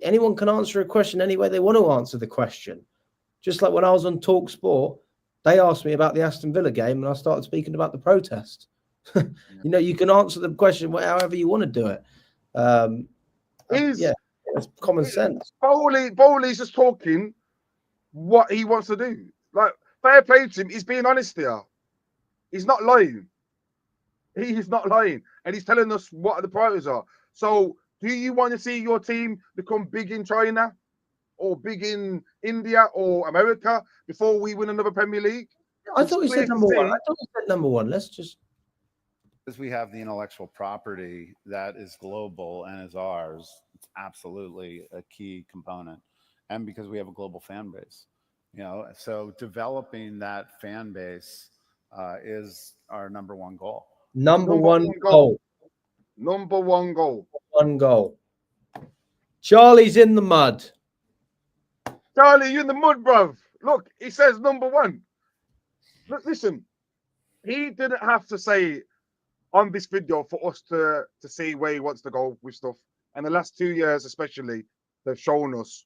Anyone can answer a question any way they want to answer the question. Just like when I was on Talk Sport, they asked me about the Aston Villa game and I started speaking about the protest. You can answer the question however you want to do it. It's common sense. Boehly's just talking what he wants to do. Like, fair play to him. He's being honest here. He's not lying. He's not lying. And he's telling us what the priorities are. So, do you want to see your team become big in China or big in India or America before we win another Premier League? I thought he said number one. Let's just. Because we have the intellectual property that is global and is ours, it's absolutely a key component. And because we have a global fan base, so developing that fan base is our number one goal. Number one goal. Number one goal. One goal. Charlie's in the mud. Charlie, you're in the mud, bruv. Look, he says number one. Look, listen, he didn't have to say on this video for us to see where he wants to go with stuff. And the last 2 years, especially, they've shown us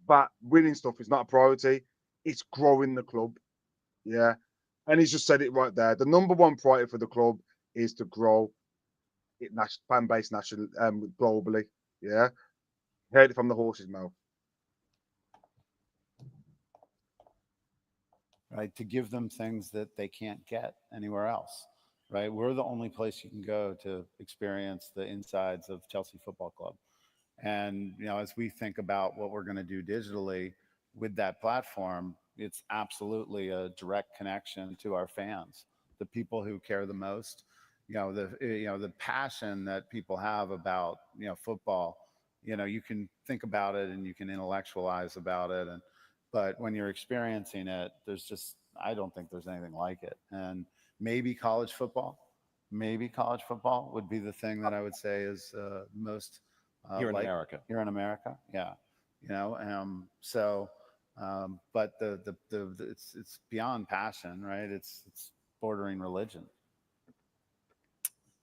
that winning stuff is not a priority. It's growing the club. Yeah. And he's just said it right there. The number one priority for the club is to grow it fan base nationally, globally. Yeah. Heard it from the horse's mouth. Right. To give them things that they can't get anywhere else. Right. We're the only place you can go to experience the insides of Chelsea Football Club. And, as we think about what we're going to do digitally with that platform, it's absolutely a direct connection to our fans, the people who care the most, the passion that people have about, football. You can think about it and you can intellectualize about it. But when you're experiencing it, I don't think there's anything like it. And maybe college football, maybe college football would be the thing that I would say is most. Here in America. Here in America, yeah. But it's beyond passion, right? It's bordering religion.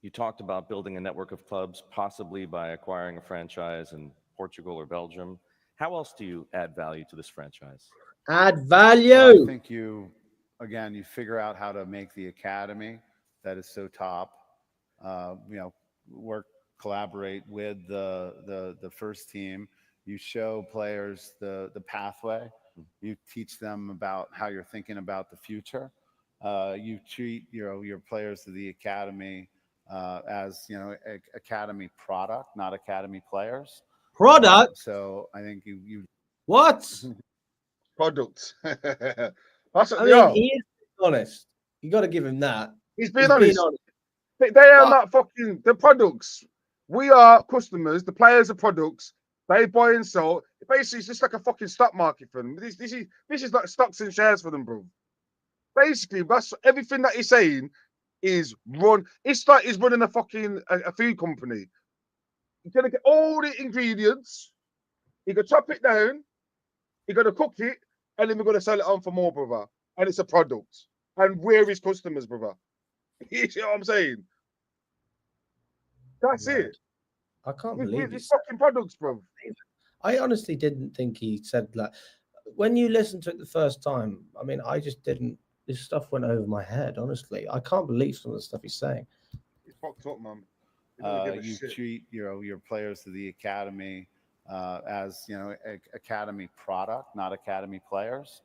You talked about building a network of clubs, possibly by acquiring a franchise in Portugal or Belgium. How else do you add value to this franchise? Add value. Well, I think you figure out how to make the academy that is so top, collaborate with the first team. You show players the pathway. You teach them about how you're thinking about the future. You treat your players of the academy as academy product, not academy players. Product. So I think you What? Products. That's what I they mean, are. he is honest. You got to give him that. He's being He's honest. being honest. They are not fucking the products. We are customers. The players are products. They buy and sell. Basically, it's just like a fucking stock market for them. This is like stocks and shares for them, bro. Basically, that's everything that he's saying is run. It's like he's running a fucking a food company. You're gonna get all the ingredients. You can chop it down. You're gonna cook it, and then we're gonna sell it on for more, brother. And it's a product. And we're his customers, brother. You see what I'm saying? That's Right. it. I can't believe It's it. fucking products, bro. I honestly didn't think he said that. When you listen to it the first time, I mean, I just didn't. This stuff went over my head. Honestly, I can't believe some of the stuff he's saying. It's fucked up, man. You treat your players of the academy as academy product, not academy players.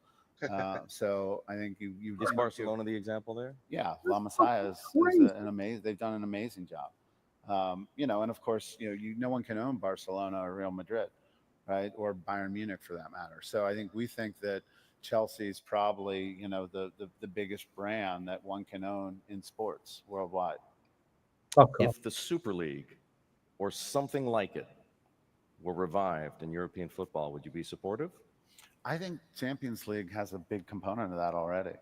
So I think you Is Barcelona the example there? Yeah, La Masia is an amazing. They've done an amazing job. And of course, no one can own Barcelona or Real Madrid, right, or Bayern Munich for that matter. So I think we think that Chelsea is probably the biggest brand that one can own in sports worldwide. If the Super League or something like it were revived in European football, would you be supportive? I think Champions League has a big component of that already,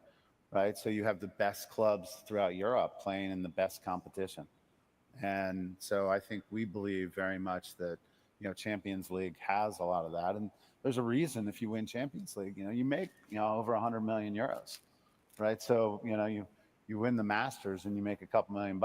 right? So you have the best clubs throughout Europe playing in the best competition. And so I think we believe very much that, Champions League has a lot of that. And there's a reason if you win Champions League, you make, over 100 million euros, right? So, you win the Masters and you make a couple $1 million.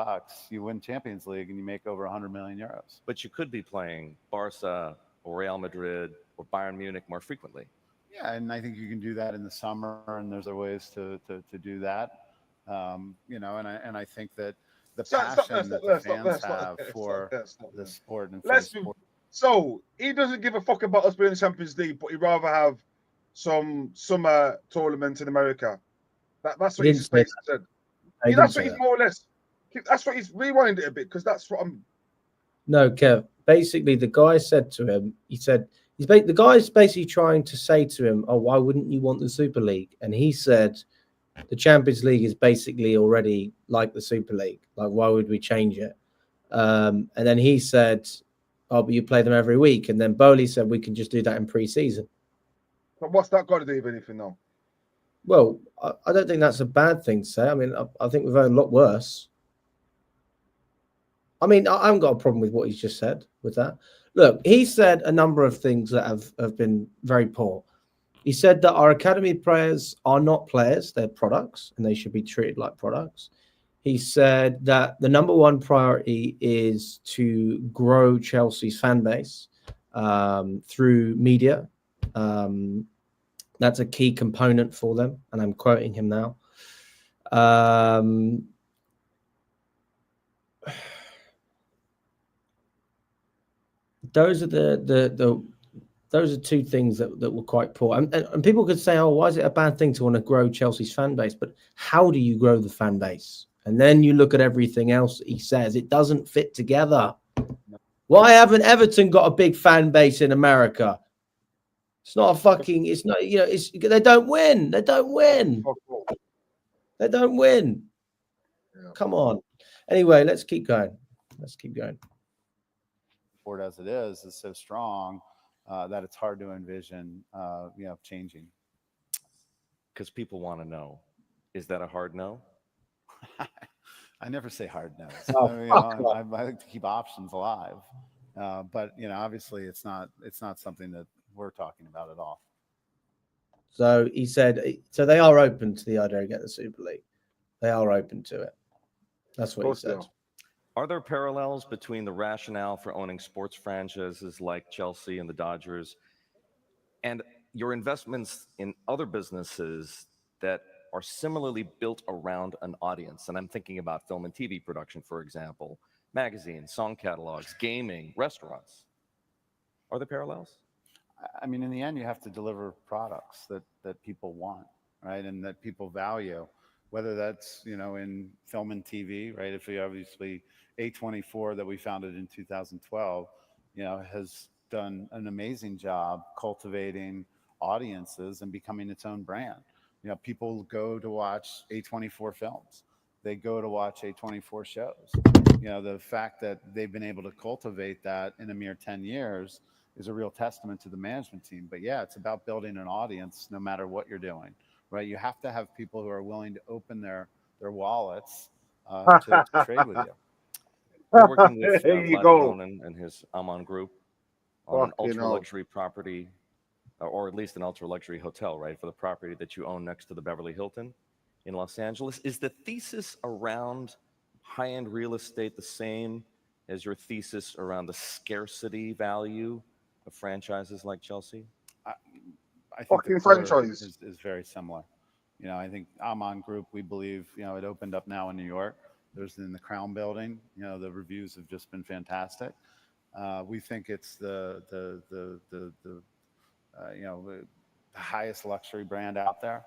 You win Champions League and you make over 100 million euros. But you could be playing Barca or Real Madrid or Bayern Munich more frequently. Yeah, and I think you can do that in the summer, and there's other ways to do that. And I think that the passion that the fans have for the sport and for the sport. So he doesn't give a fuck about us being in the Champions League, but he'd rather have some summer tournament in America. That's what he just basically said. Yeah, that's what he's more or less. That's what he's rewind it a bit because that's what I'm. No, Kev. Basically, the guy said to him, the guy's basically trying to say to him, "Oh, why wouldn't you want the Super League?" And he said, "The Champions League is basically already like the Super League. Like, why would we change it?" And then he said, "Oh, but you play them every week." And then Boehly said, "We can just do that in pre-season." But what's that got to do with anything, though? Well, I don't think that's a bad thing to say. I mean, I think we've had a lot worse. I mean, I haven't got a problem with what he's just said with that. Look, he said a number of things that have been very poor. He said that our academy players are not players, they're products, and they should be treated like products. He said that the number one priority is to grow Chelsea's fan base through media. That's a key component for them, and I'm quoting him now. Those are those are two things that were quite poor. And people could say, "Oh, why is it a bad thing to want to grow Chelsea's fan base?" But how do you grow the fan base? And then you look at everything else that he says; it doesn't fit together. Why haven't Everton got a big fan base in America? It's not a fucking. It's not. It's they don't win. They don't win. They don't win. Come on. Anyway, let's keep going. Sport as it is so strong that it's hard to envision, changing. Because people want to know, is that a hard no? I never say hard no. Oh, I mean, fuck off. I like to keep options alive, but obviously, it's not something that we're talking about at all. So he said, so they are open to the idea of getting the Super League. They are open to it. That's what he course they said. are. Are there parallels between the rationale for owning sports franchises like Chelsea and the Dodgers and your investments in other businesses that are similarly built around an audience? And I'm thinking about film and TV production, for example, magazines, song catalogs, gaming, restaurants. Are there parallels? I mean, in the end, you have to deliver products that people want, right, and that people value. Whether that's in film and TV, right? If we obviously A24 that we founded in 2012, has done an amazing job cultivating audiences and becoming its own brand. People go to watch A24 films. They go to watch A24 shows. The fact that they've been able to cultivate that in a mere 10 years is a real testament to the management team. But yeah, it's about building an audience no matter what you're doing, right? You have to have people who are willing to open their wallets to trade with you. You're working with There you Vlad go. Ronan and his Aman Group on an Fucking ultra hell. luxury property, or at least an ultra luxury hotel, right? For the property that you own next to the Beverly Hilton in Los Angeles. Is the thesis around high-end real estate the same as your thesis around the scarcity value of franchises like Chelsea? I think Fucking the core franchise. is very similar. I think Aman Group, we believe, it opened up now in New York. There's in the Crown Building. The reviews have just been fantastic. We think it's the highest luxury brand out there.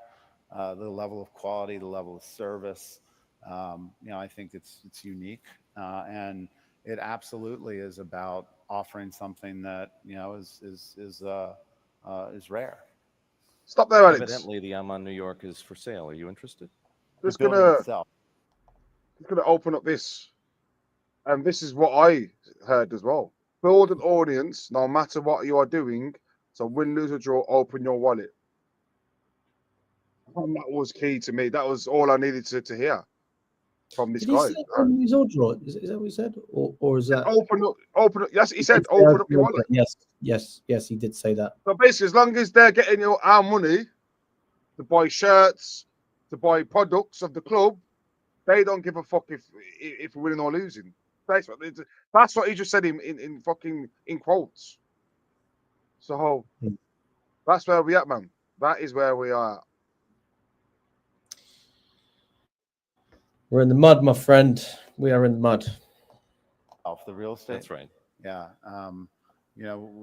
The level of quality, the level of service. I think it's unique, and it absolutely is about offering something that is rare. Stop there, Alex. Evidently, the Aman New York is for sale. Are you interested? Just The building gonna itself. open up this, and this is what I heard as well. Build an audience, no matter what you are doing. So win, lose, or draw, open your wallet. And that was key to me. That was all I needed to hear from this Did he guy. say open his or draw? Is that what he said? Or is that Open up. Yes, he said, did say open up your your wallet. Yes, he did say that. So basically, as long as they're getting our money to buy shirts, to buy products of the club, they don't give a fuck if we're winning or losing. That's what he just said in fucking in quotes. So that's where we at, man. That is where we are. We're in the mud, my friend. We are in the mud. Off the real estate. That's right. Yeah. The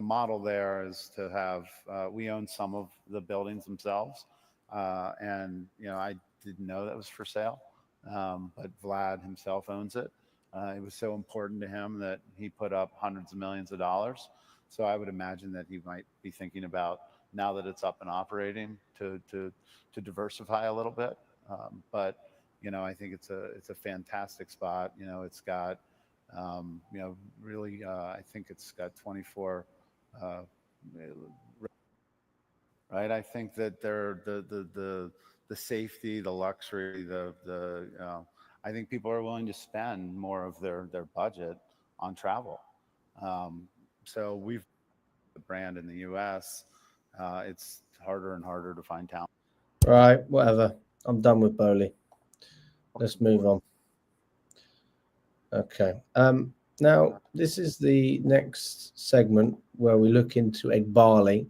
model there is to have, we own some of the buildings themselves. And, I didn't know that was for sale. But Vlad himself owns it. It was so important to him that he put up hundreds of millions of dollars. So I would imagine that he might be thinking about, now that it's up and operating, to diversify a little bit. But I think it's a fantastic spot. It's got really, I think it's got 24, right. I think that they're the safety, the luxury, I think people are willing to spend more of their budget on travel. So we've the brand in the U.S. It's harder and harder to find talent. Right, whatever. I'm done with Boehly. Let's move on. Okay. Now, this is the next segment where we look into Eghbali.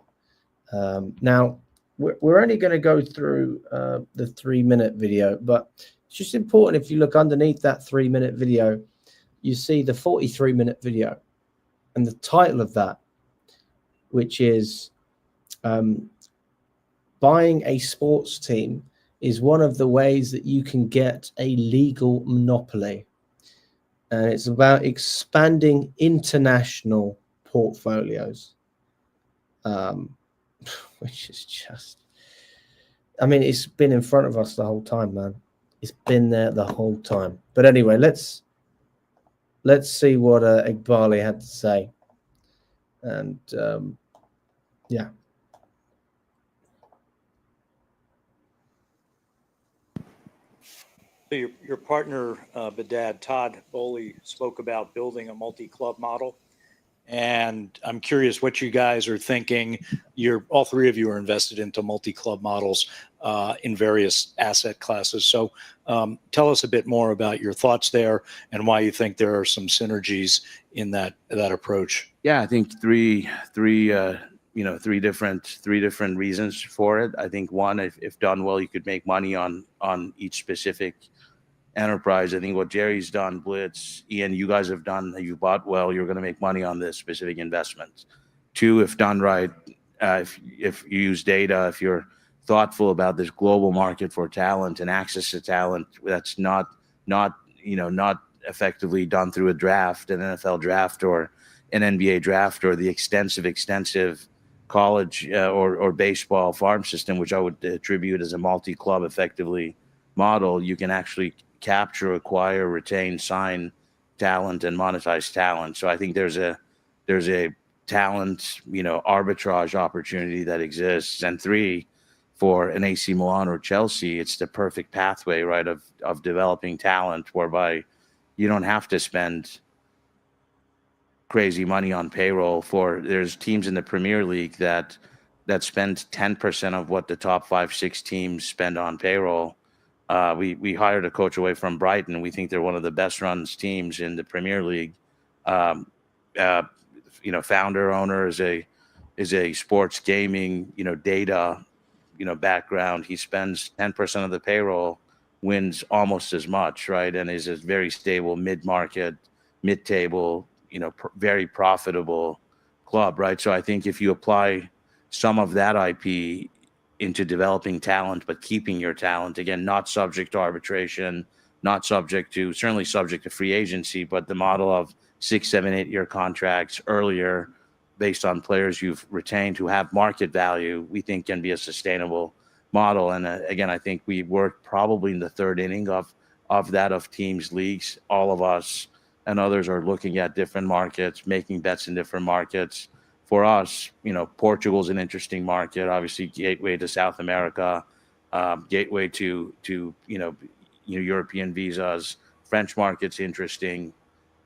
Now, we're only going to go through the 3-minute video, but it's just important if you look underneath that 3-minute video, you see the 43-minute video and the title of that, which is buying a sports team is one of the ways that you can get a legal monopoly. And it's about expanding international portfolios, which is just, I mean, it's been in front of us the whole time, man. It's been there the whole time. But anyway, let's see what Eghbali had to say. And yeah. Your partner, Behdad, Todd Boehly, spoke about building a multi-club model. And I'm curious what you guys are thinking. All three of you are invested into multi-club models in various asset classes. So tell us a bit more about your thoughts there and why you think there are some synergies in that approach. Yeah, I think three different reasons for it. I think one, if done well, you could make money on each specific enterprise. I think what Jerry's done, Blitz, Ian, you guys have done, you bought well, you're going to make money on this specific investment. Two, if done right, if you use data, if you're thoughtful about this global market for talent and access to talent, that's not effectively done through a draft, an NFL draft or an NBA draft, or the extensive college or baseball farm system, which I would attribute as a multi-club effectively model. You can actually capture, acquire, retain, sign talent, and monetize talent. So I think there's a talent, arbitrage opportunity that exists. And three, for an AC Milan or Chelsea, it's the perfect pathway, right, of developing talent, whereby you don't have to spend crazy money on payroll. There's teams in the Premier League that spend 10% of what the top 5-6 teams spend on payroll. We hired a coach away from Brighton. We think they're one of the best run teams in the Premier League. Founder owner is a sports gaming, data, background. He spends 10% of the payroll, wins almost as much, right? And is a very stable mid-market, mid-table, very profitable club, right? So I think if you apply some of that IP into developing talent, but keeping your talent, again, not subject to arbitration, certainly subject to free agency, but the model of 6, 7, 8 year contracts earlier based on players you've retained who have market value, we think can be a sustainable model. And again, I think we worked probably in the third inning of teams, leagues. All of us and others are looking at different markets, making bets in different markets. For us, Portugal's an interesting market, obviously gateway to South America, gateway to European visas. French market's interesting,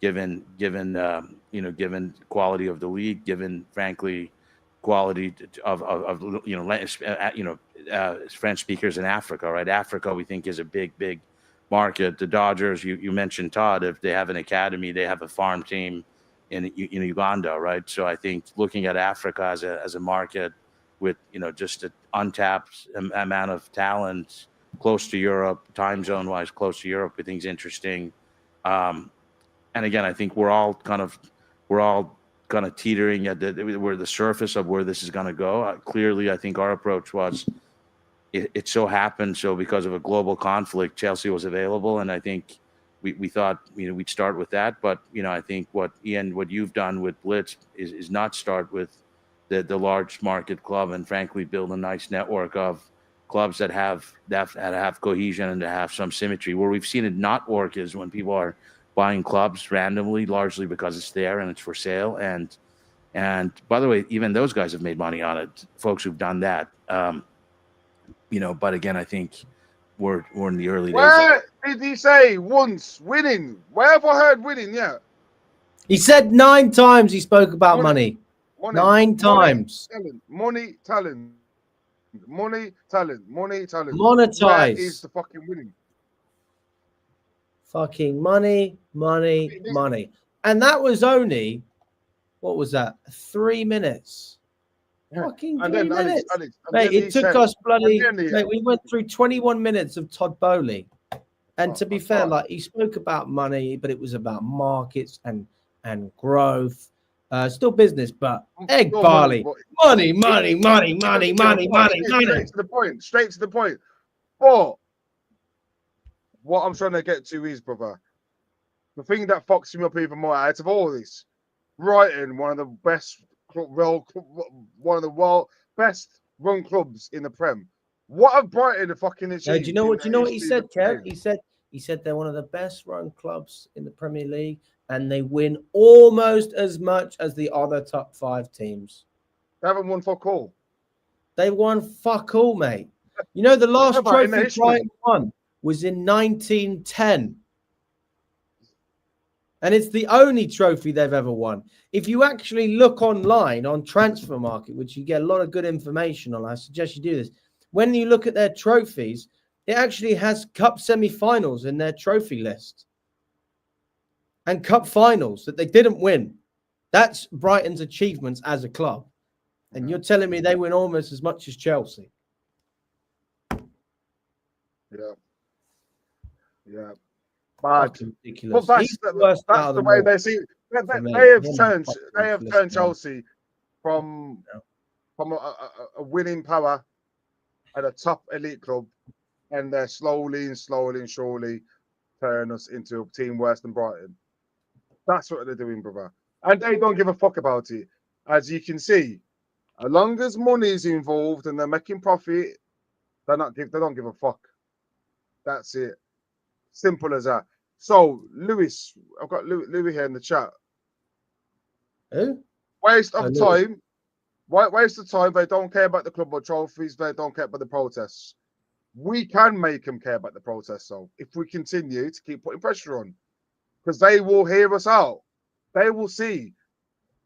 given quality of the league, given frankly quality of French speakers in Africa, right? Africa we think is a big market. The Dodgers, you mentioned Todd, if they have an academy, they have a farm team in Uganda, right? So I think looking at Africa as a market with just an untapped amount of talent, close to Europe, time zone wise, close to Europe, we think is interesting. And again, I think we're all kind of teetering at the surface of where this is going to go. Clearly, I think our approach was it so happened so because of a global conflict, Chelsea was available, and I think we thought we'd start with that. But I think what you've done with Blitz is not start with the large market club, and frankly build a nice network of clubs that have cohesion and to have some symmetry. Where we've seen it not work is when people are buying clubs randomly, largely because it's there and it's for sale. And by the way, even those guys have made money on it, folks who've done that. But again, I think we're in the early days. Where did he say once winning? Where have I heard winning? Yeah. He said 9 times he spoke about money. 9 times. Money, talent. Monetize. Monetize. Where is the fucking winning? Fucking money. And that was only, what was that? 3 minutes. Yeah. Fucking And 3 then minutes. Alex, Mate, it took us bloody, mate, we went through 21 minutes of Todd Boehly. And to be fair, God. he spoke about money, but it was about markets and growth. Still business, but Eghbali. Money. Straight to the point. But what I'm trying to get to is, brother, the thing that fucks me up even more out of all this, Brighton, one of the best best run clubs in the Prem. What have Brighton fucking achieved? Do you know what he said, Kev? He said they're one of the best run clubs in the Premier League, and they win almost as much as the other top 5 teams. They haven't won fuck all. They won fuck all, mate. The last trophy Brighton won was in 1910. And it's the only trophy they've ever won. If you actually look online on Transfer Market, which you get a lot of good information on, I suggest you do this. When you look at their trophies, it actually has cup semi-finals in their trophy list. And cup finals that they didn't win. That's Brighton's achievements as a club. And you're telling me they win almost as much as Chelsea? Yeah. Yeah. Bad. Ridiculous. But that's the way they see. They have turned Chelsea from a winning power at a top elite club, and they're slowly and surely turning us into a team worse than Brighton. That's what they're doing, brother. And they don't give a fuck about it. As you can see, as long as money is involved and they're making profit, they don't give a fuck. That's it. Simple as that. So, Lewis, I've got Louis here in the chat. Who? Waste of time. Waste of time. They don't care about the club or trophies. They don't care about the protests. We can make them care about the protests, though, if we continue to keep putting pressure on. Because they will hear us out. They will see.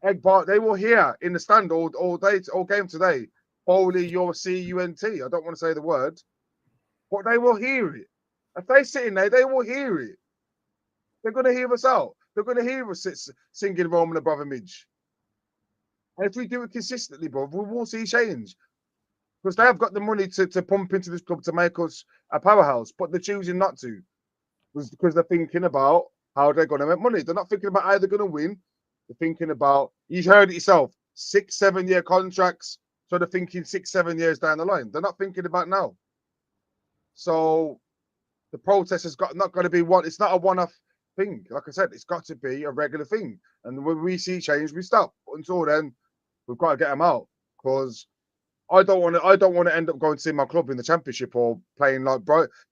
Eghbali, they will hear in the stand all day, all game today. Boehly, you're C-U-N-T. I don't want to say the word. But they will hear it. If they sit in there, they will hear it. They're going to hear us out. They're going to hear us singing Roman Abramovich. And if we do it consistently, bro, we will see change. Because they have got the money to pump into this club to make us a powerhouse, but they're choosing not to. Because they're thinking about how they're going to make money. They're not thinking about how they're going to win. They're thinking about, you heard it yourself, 6-7 year contracts. So they're thinking 6-7 years down the line. They're not thinking about now. So the protest has not got to be one. It's not a one-off thing. Like I said, it's got to be a regular thing. And when we see change, we stop. But until then, we've got to get them out. Because I don't want to end up going to see my club in the Championship or playing like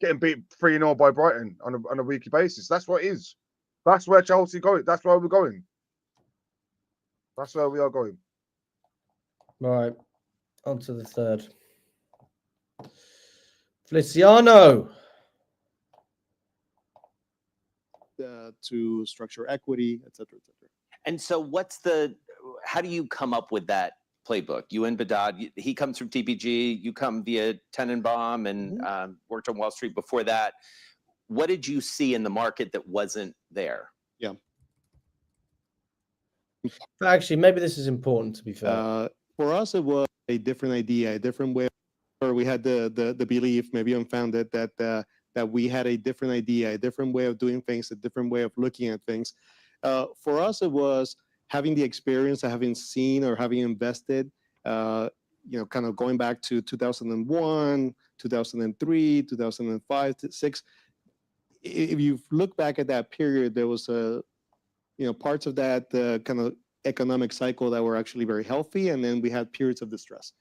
getting beat 3-0 by Brighton on a weekly basis. That's what it is. That's where Chelsea going. That's where we're going. That's where we are going. Right. On to the third. Feliciano. To structure equity, et cetera, et cetera. And so how do you come up with that playbook? You and Behdad, he comes from TPG, you come via Tenenbaum and worked on Wall Street before that. What did you see in the market that wasn't there? Yeah. Actually, maybe this is important, to be fair. For us, it was a different idea, a different way. Or we had the belief, maybe unfounded, that we had a different idea, a different way of doing things, a different way of looking at things. For us, it was having the experience of having seen or having invested, kind of going back to 2001, 2003, 2005, 2006. If you look back at that period, there was parts of that kind of economic cycle that were actually very healthy, and then we had periods of distress.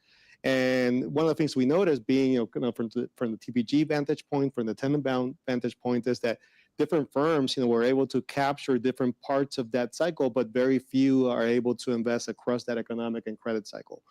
And one of the things we noticed, being from the TPG vantage point, from the Tenenbaum vantage point, is that different firms, were able to capture different parts of that cycle, but very few are able to invest across that economic and credit cycle.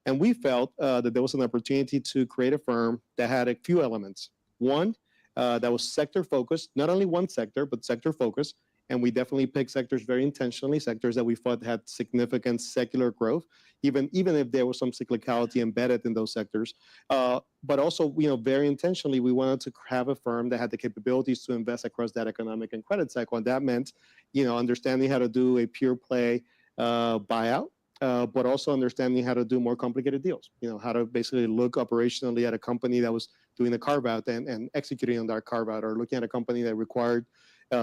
And we felt that there was an opportunity to create a firm that had a few elements. One, that was sector focused, not only one sector, but sector focused. And we definitely picked sectors very intentionally, sectors that we thought had significant secular growth, even if there was some cyclicality embedded in those sectors. But also, very intentionally, we wanted to have a firm that had the capabilities to invest across that economic and credit cycle. And that meant, understanding how to do a pure play buyout, but also understanding how to do more complicated deals. How to basically look operationally at a company that was doing a carve out and executing on that carve out, or looking at a company that required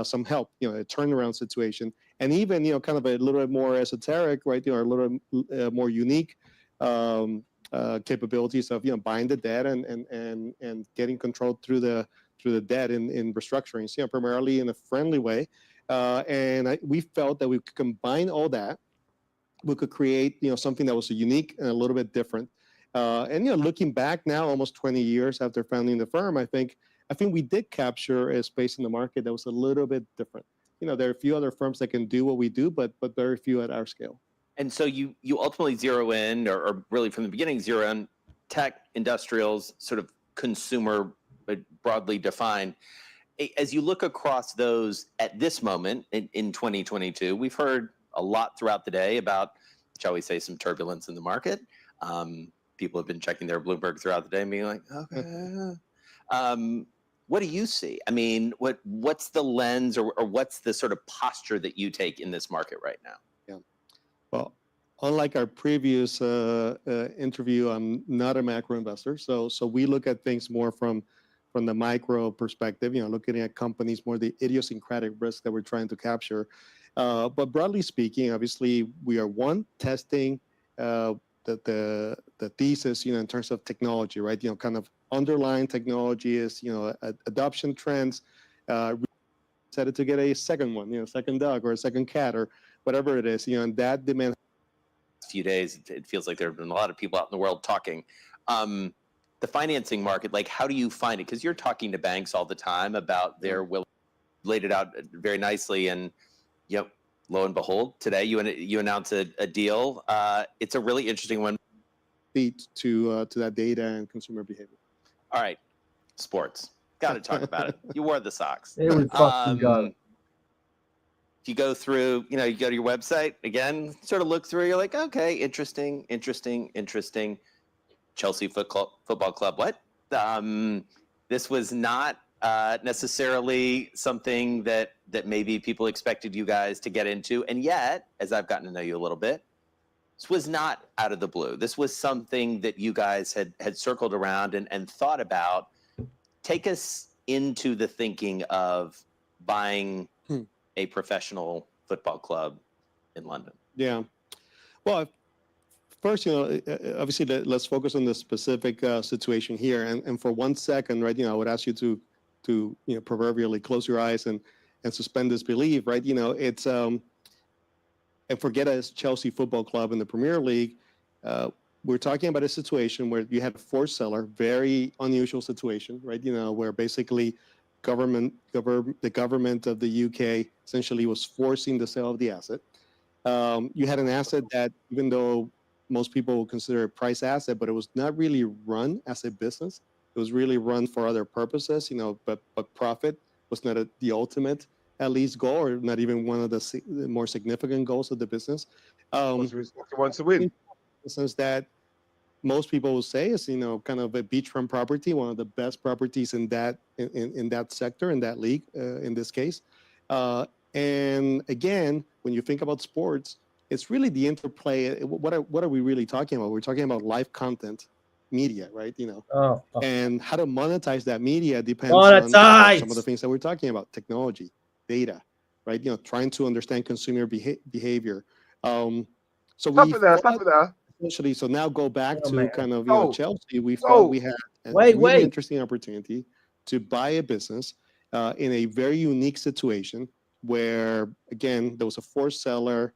some help, a turnaround situation, and even, kind of a little bit more esoteric, right? Or a little more unique capabilities of, buying the debt and getting control through the debt in restructurings, primarily in a friendly way. We felt that we could combine all that. We could create, something that was unique and a little bit different. Looking back now, almost 20 years after founding the firm, I think we did capture a space in the market that was a little bit different. There are a few other firms that can do what we do, but very few at our scale. And so you ultimately zero in, or really from the beginning, zero in tech, industrials, sort of consumer but broadly defined. As you look across those at this moment in 2022, we've heard a lot throughout the day about, shall we say, some turbulence in the market. People have been checking their Bloomberg throughout the day and being like, okay. What do you see? I mean, what's the lens or what's the sort of posture that you take in this market right now? Yeah. Well, unlike our previous interview, I'm not a macro investor. So we look at things more from the micro perspective, looking at companies, more the idiosyncratic risk that we're trying to capture. But broadly speaking, obviously, we are testing the thesis, in terms of technology, right? Kind of underlying technology is, adoption trends, decided to get a second one, second dog or a second cat or whatever it is, and that demand. Few days, it feels like there have been a lot of people out in the world talking. The financing market, like, how do you find it? Because you're talking to banks all the time about their will. Laid it out very nicely, and lo and behold, today you announce a deal. It's a really interesting one. To that data and consumer behavior. All right, sports. Got to talk about it. You wore the socks. It was fucking go. If you go through, you go to your website again, sort of look through. You're like, okay, interesting. Chelsea Football Club. What? This was not necessarily something that maybe people expected you guys to get into, and yet, as I've gotten to know you a little bit, this was not out of the blue. This was something that you guys had circled around and thought about. Take us into the thinking of buying a professional football club in London. Yeah. Well, first, obviously, let's focus on the specific situation here. And for 1 second, right, I would ask you to proverbially close your eyes and suspend disbelief, right? It's and forget a Chelsea Football Club in the Premier League. We're talking about a situation where you had a forced seller, very unusual situation, right? Where basically the government of the UK essentially was forcing the sale of the asset. You had an asset that, even though most people would consider a price asset, but it was not really run as a business. It was really run for other purposes, but profit was not the ultimate, at least, goal, or not even one of the more significant goals of the business. Wants to win. Business that most people will say is, kind of a beachfront property, one of the best properties in that sector, in that league, in this case. And again, when you think about sports, it's really the interplay. What are we really talking about? We're talking about live content media, right? And how to monetize that media depends on some of the things that we're talking about: technology, data, right? Trying to understand consumer behavior. So stop it there. Essentially, so now go back to kind of Chelsea. We thought we had a really interesting opportunity to buy a business in a very unique situation where, again, there was a forced seller.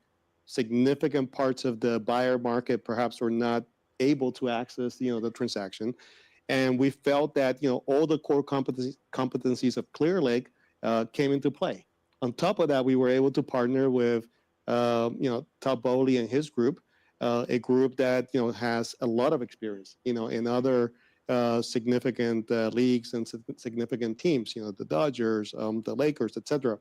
Significant parts of the buyer market perhaps were not able to access, the transaction, and we felt that all the core competencies of Clearlake came into play. On top of that, we were able to partner with Todd Boehly and his group, a group that has a lot of experience in other significant leagues and significant teams, the Dodgers, the Lakers, etc.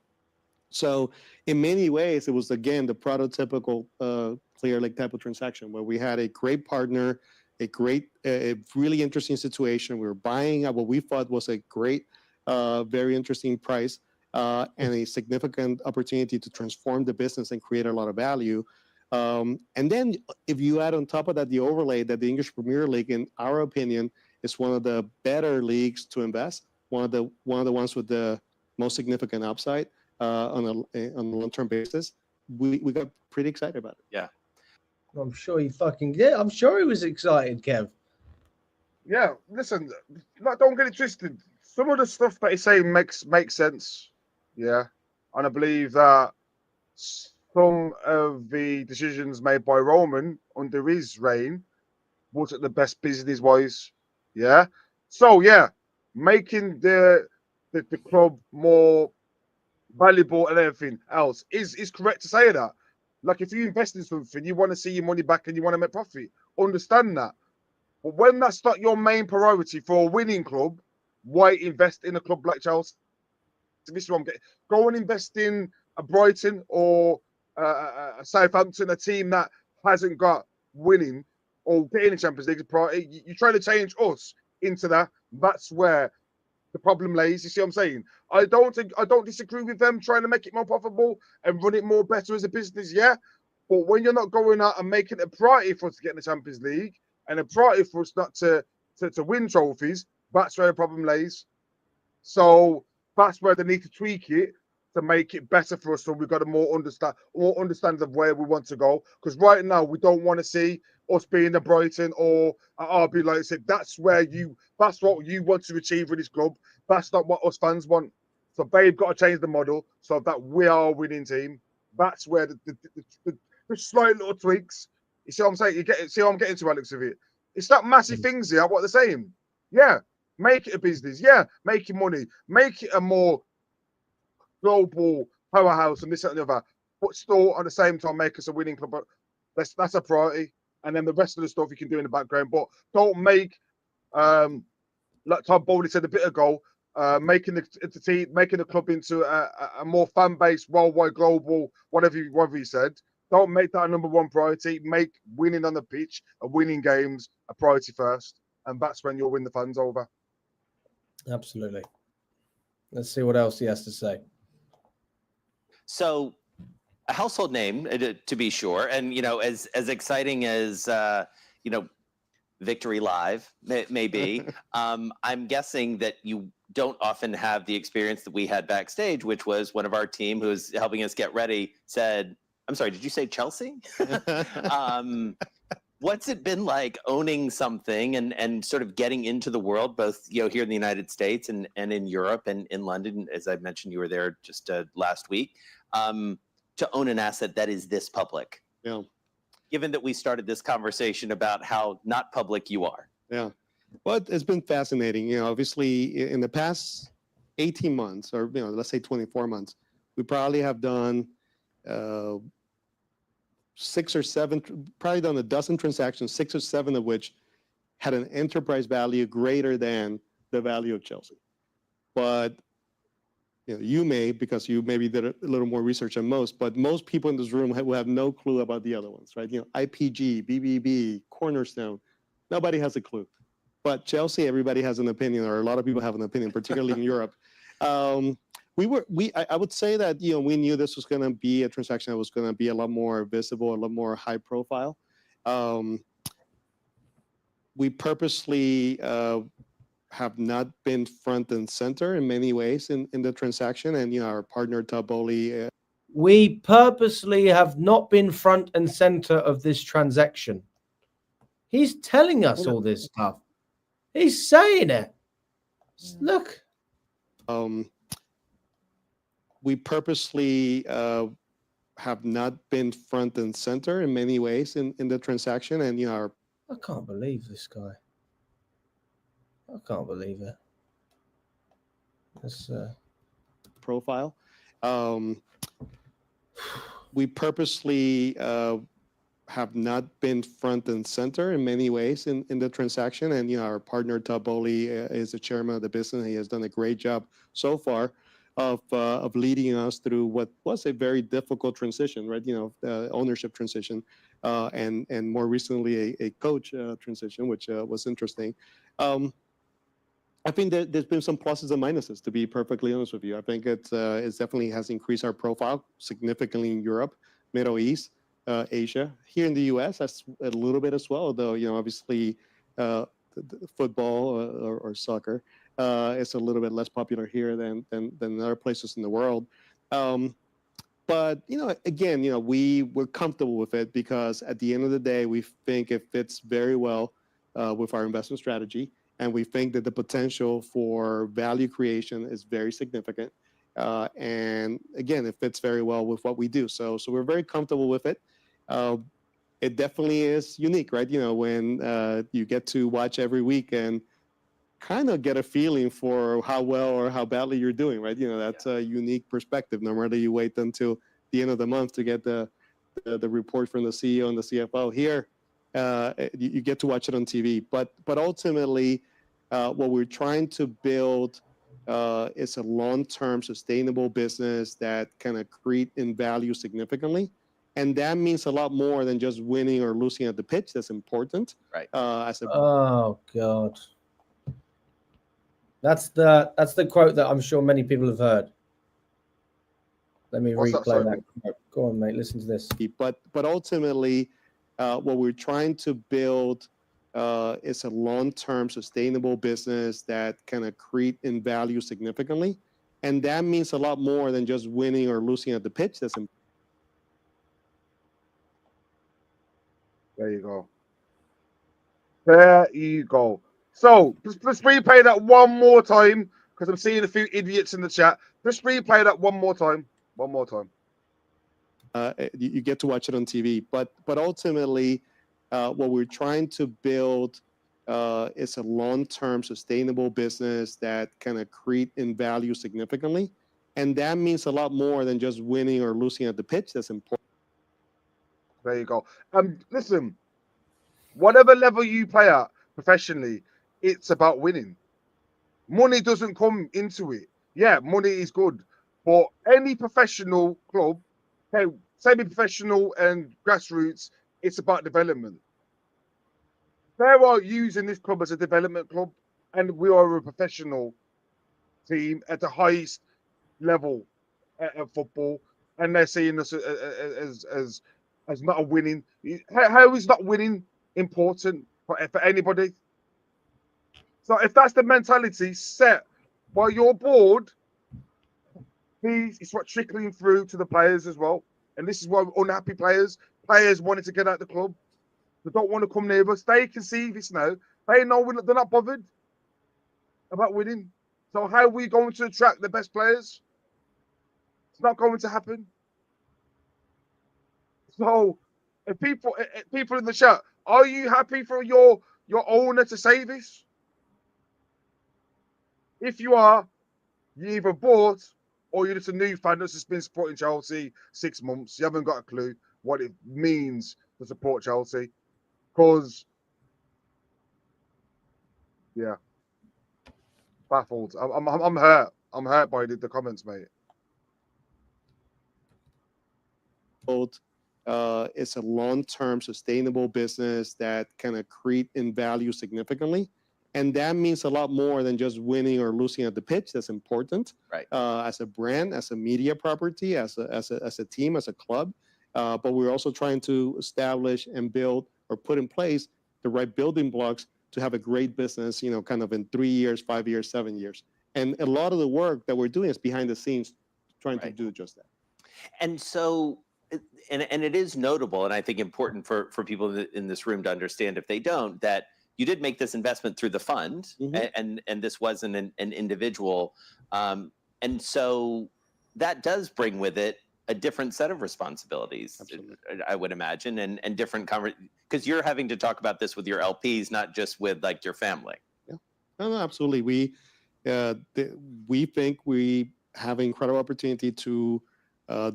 So in many ways, it was, again, the prototypical Clearlake type of transaction where we had a great partner, a really interesting situation. We were buying at what we thought was a great, very interesting price, and a significant opportunity to transform the business and create a lot of value. And then if you add on top of that the overlay that the English Premier League, in our opinion, is one of the better leagues to invest, one of the ones with the most significant upside on a long-term basis, we got pretty excited about it. Yeah. I'm sure he fucking did. I'm sure he was excited, Kev. Yeah, listen, don't get it twisted. Some of the stuff that he's saying makes sense. Yeah. And I believe that some of the decisions made by Roman under his reign wasn't the best business-wise. Yeah. So, yeah, making the club more valuable and everything else is correct to say that. Like, if you invest in something, you want to see your money back and you want to make profit. Understand that. But when that's not your main priority for a winning club, Why invest in a club like Chelsea? This is what I'm getting. Go and invest in a Brighton or a Southampton, a team that hasn't got winning or getting the Champions League priority. You're trying to change us into that. That's where the problem lays. You see what I'm saying? I don't disagree with them trying to make it more profitable and run it more better as a business. Yeah, but when you're not going out and making it a priority for us to get in the Champions League and a priority for us not to win trophies, that's where the problem lays. So that's where they need to tweak it to make it better for us. So we've got a more understanding of where we want to go. Because right now we don't want to see us being a Brighton or a RB. Like I said, that's what you want to achieve with this club. That's not what us fans want. So they've got to change the model so that we are a winning team. That's where the slight little tweaks. You see what I'm saying? See what I'm getting to, Alex, with it. It's not massive things here. What they're saying. Yeah. Make it a business. Yeah. Making money. Make it a more global powerhouse and this and the other. But still, at the same time, make us a winning club. But that's a priority. And then the rest of the stuff you can do in the background. But don't make, like Todd Boehly said a bit ago, making the club into a more fan base, worldwide, global, whatever he said. Don't make that a number one priority. Make winning on the pitch and winning games a priority first. And that's when you'll win the fans over. Absolutely. Let's see what else he has to say. So, a household name, to be sure, and as exciting as Victory Live may be, I'm guessing that you don't often have the experience that we had backstage, which was one of our team who's helping us get ready said, "I'm sorry, did you say Chelsea?" What's it been like owning something and sort of getting into the world, both here in the United States and in Europe and in London? As I mentioned, you were there just last week. To own an asset that is this public. Yeah. Given that we started this conversation about how not public you are. Yeah. Well, it's been fascinating. Obviously in the past 18 months or, let's say 24 months, we probably have done 6 or 7, probably done a dozen transactions, 6 or 7 of which had an enterprise value greater than the value of Chelsea. But you may, because you maybe did a little more research than most, but most people in this room will have no clue about the other ones, right? IPG, BBB, Cornerstone, nobody has a clue. But Chelsea, everybody has an opinion, or a lot of people have an opinion, particularly in Europe. I would say that we knew this was going to be a transaction that was going to be a lot more visible, a lot more high profile. We purposely have not been front and center in many ways in the transaction, and our partner Todd Boehly. We purposely have not been front and center of this transaction. He's telling us all this stuff. He's saying it. Look. We purposely have not been front and center in many ways in the transaction, and I can't believe this guy. I can't believe it. This profile. We purposely have not been front and center in many ways in the transaction, and our partner Todd Boehly is the chairman of the business. He has done a great job so far of leading us through what was a very difficult transition, right? Ownership transition, and more recently a coach transition, which was interesting. I think that there's been some pluses and minuses, to be perfectly honest with you. I think it definitely has increased our profile significantly in Europe, Middle East, Asia. Here in the U.S., that's a little bit as well, though, obviously the football or soccer is a little bit less popular here than other places in the world. But, again, we're comfortable with it because at the end of the day, we think it fits very well with our investment strategy. And we think that the potential for value creation is very significant. And again, it fits very well with what we do. So we're very comfortable with it. It definitely is unique, right? When you get to watch every week and kind of get a feeling for how well or how badly you're doing, right? That's a unique perspective. Normally you wait until the end of the month to get the report from the CEO and the CFO. Here, you get to watch it on TV. But ultimately, What we're trying to build is a long-term sustainable business that can accrete in value significantly. And that means a lot more than just winning or losing at the pitch. That's important. Right. Oh God. That's the quote that I'm sure many people have heard. Let me What's that, replay sorry, that mate? quote. Go on, mate. Listen to this. But ultimately, what we're trying to build is a long-term sustainable business that can accrete in value significantly. And that means a lot more than just winning or losing at the pitch. That's important. There you go. There you go. So let's replay that one more time because I'm seeing a few idiots in the chat. Let's replay that one more time. One more time. You get to watch it on TV. But ultimately, what we're trying to build is a long-term sustainable business that can accrete in value significantly. And that means a lot more than just winning or losing at the pitch. That's important. There you go. Listen, whatever level you play at professionally, it's about winning. Money doesn't come into it. Yeah, money is good, but any professional club, okay, semi-professional and grassroots, it's about development. They are using this club as a development club, and we are a professional team at the highest level of football, and they're seeing us as not a winning. How is not winning important for anybody? So if that's the mentality set by your board, please, it's what trickling through to the players as well. And this is why unhappy players wanted to get out of the club. They don't want to come near us. They can see this now. They know they're not bothered about winning. So how are we going to attract the best players? It's not going to happen. So if people in the chat, are you happy for your owner to say this? If you are, you either bought or you're just a new fan that's just been supporting Chelsea 6 months. You haven't got a clue what it means to support Chelsea. Because, yeah, baffled. I'm hurt. I'm hurt by the comments, mate. It's a long-term sustainable business that can accrete in value significantly. And that means a lot more than just winning or losing at the pitch. That's important. Right. As a brand, as a media property, as a team, as a club. But we're also trying to establish and build or put in place the right building blocks to have a great business, kind of in 3 years, 5 years, 7 years. And a lot of the work that we're doing is behind the scenes trying to do just that. And so, and it is notable, and I think important for people in this room to understand, if they don't, that you did make this investment through the fund, and this wasn't an individual. And so that does bring with it a different set of responsibilities. Absolutely. I would imagine, and different because you're having to talk about this with your LPs, not just with like your family. Yeah, no, absolutely. We think we have an incredible opportunity to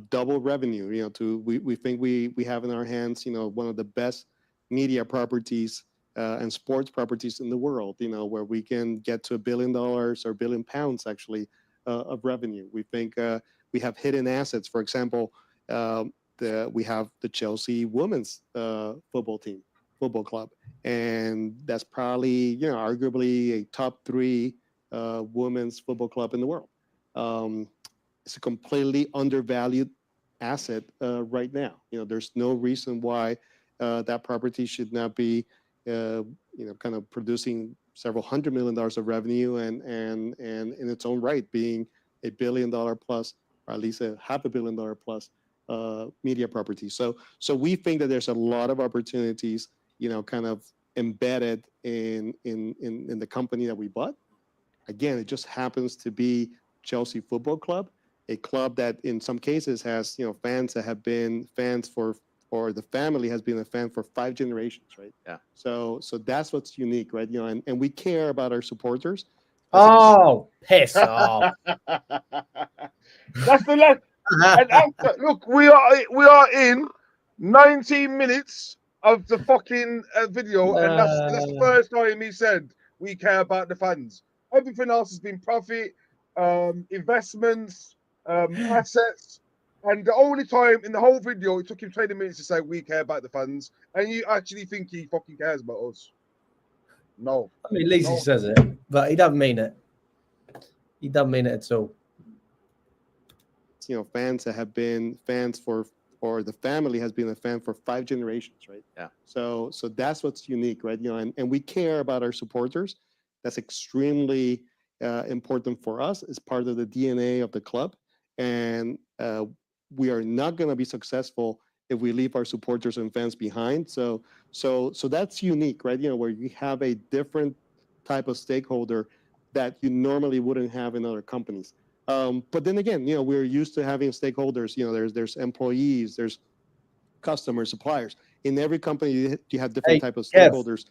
double revenue. We think we have in our hands, one of the best media properties and sports properties in the world. Where we can get to $1 billion or £1 billion actually of revenue. We think we have hidden assets. For example, we have the Chelsea women's football club, and that's probably arguably a top 3 women's football club in the world. It's a completely undervalued asset right now. There's no reason why that property should not be kind of producing several $100 million of revenue and in its own right being $1 billion plus, or at least a $500 million plus media property. So we think that there's a lot of opportunities, kind of embedded in the company that we bought. Again, it just happens to be Chelsea Football Club, a club that in some cases has fans that have been fans or the family has been a fan for 5 generations, right? Yeah. So that's what's unique, right? And we care about our supporters. Oh, piss off! That's the last. And after, look, we are in 19 minutes of the fucking video, and that's the first time he said we care about the fans. Everything else has been profit, investments, assets. And the only time in the whole video, it took him 20 minutes to say, we care about the fans. And you actually think he fucking cares about us? No. I mean, at least he says it, but he doesn't mean it. He doesn't mean it at all. You know, fans that have been fans for, or the family has been a fan for 5 generations, right? Yeah. So that's what's unique, right? You know, and we care about our supporters. That's extremely important for us. It's part of the DNA of the club, and we are not going to be successful if we leave our supporters and fans behind. So that's unique, right? You know, where you have a different type of stakeholder that you normally wouldn't have in other companies. But then again, you know, we're used to having stakeholders. You know, there's employees, there's customers, suppliers. In every company, you have different type of stakeholders.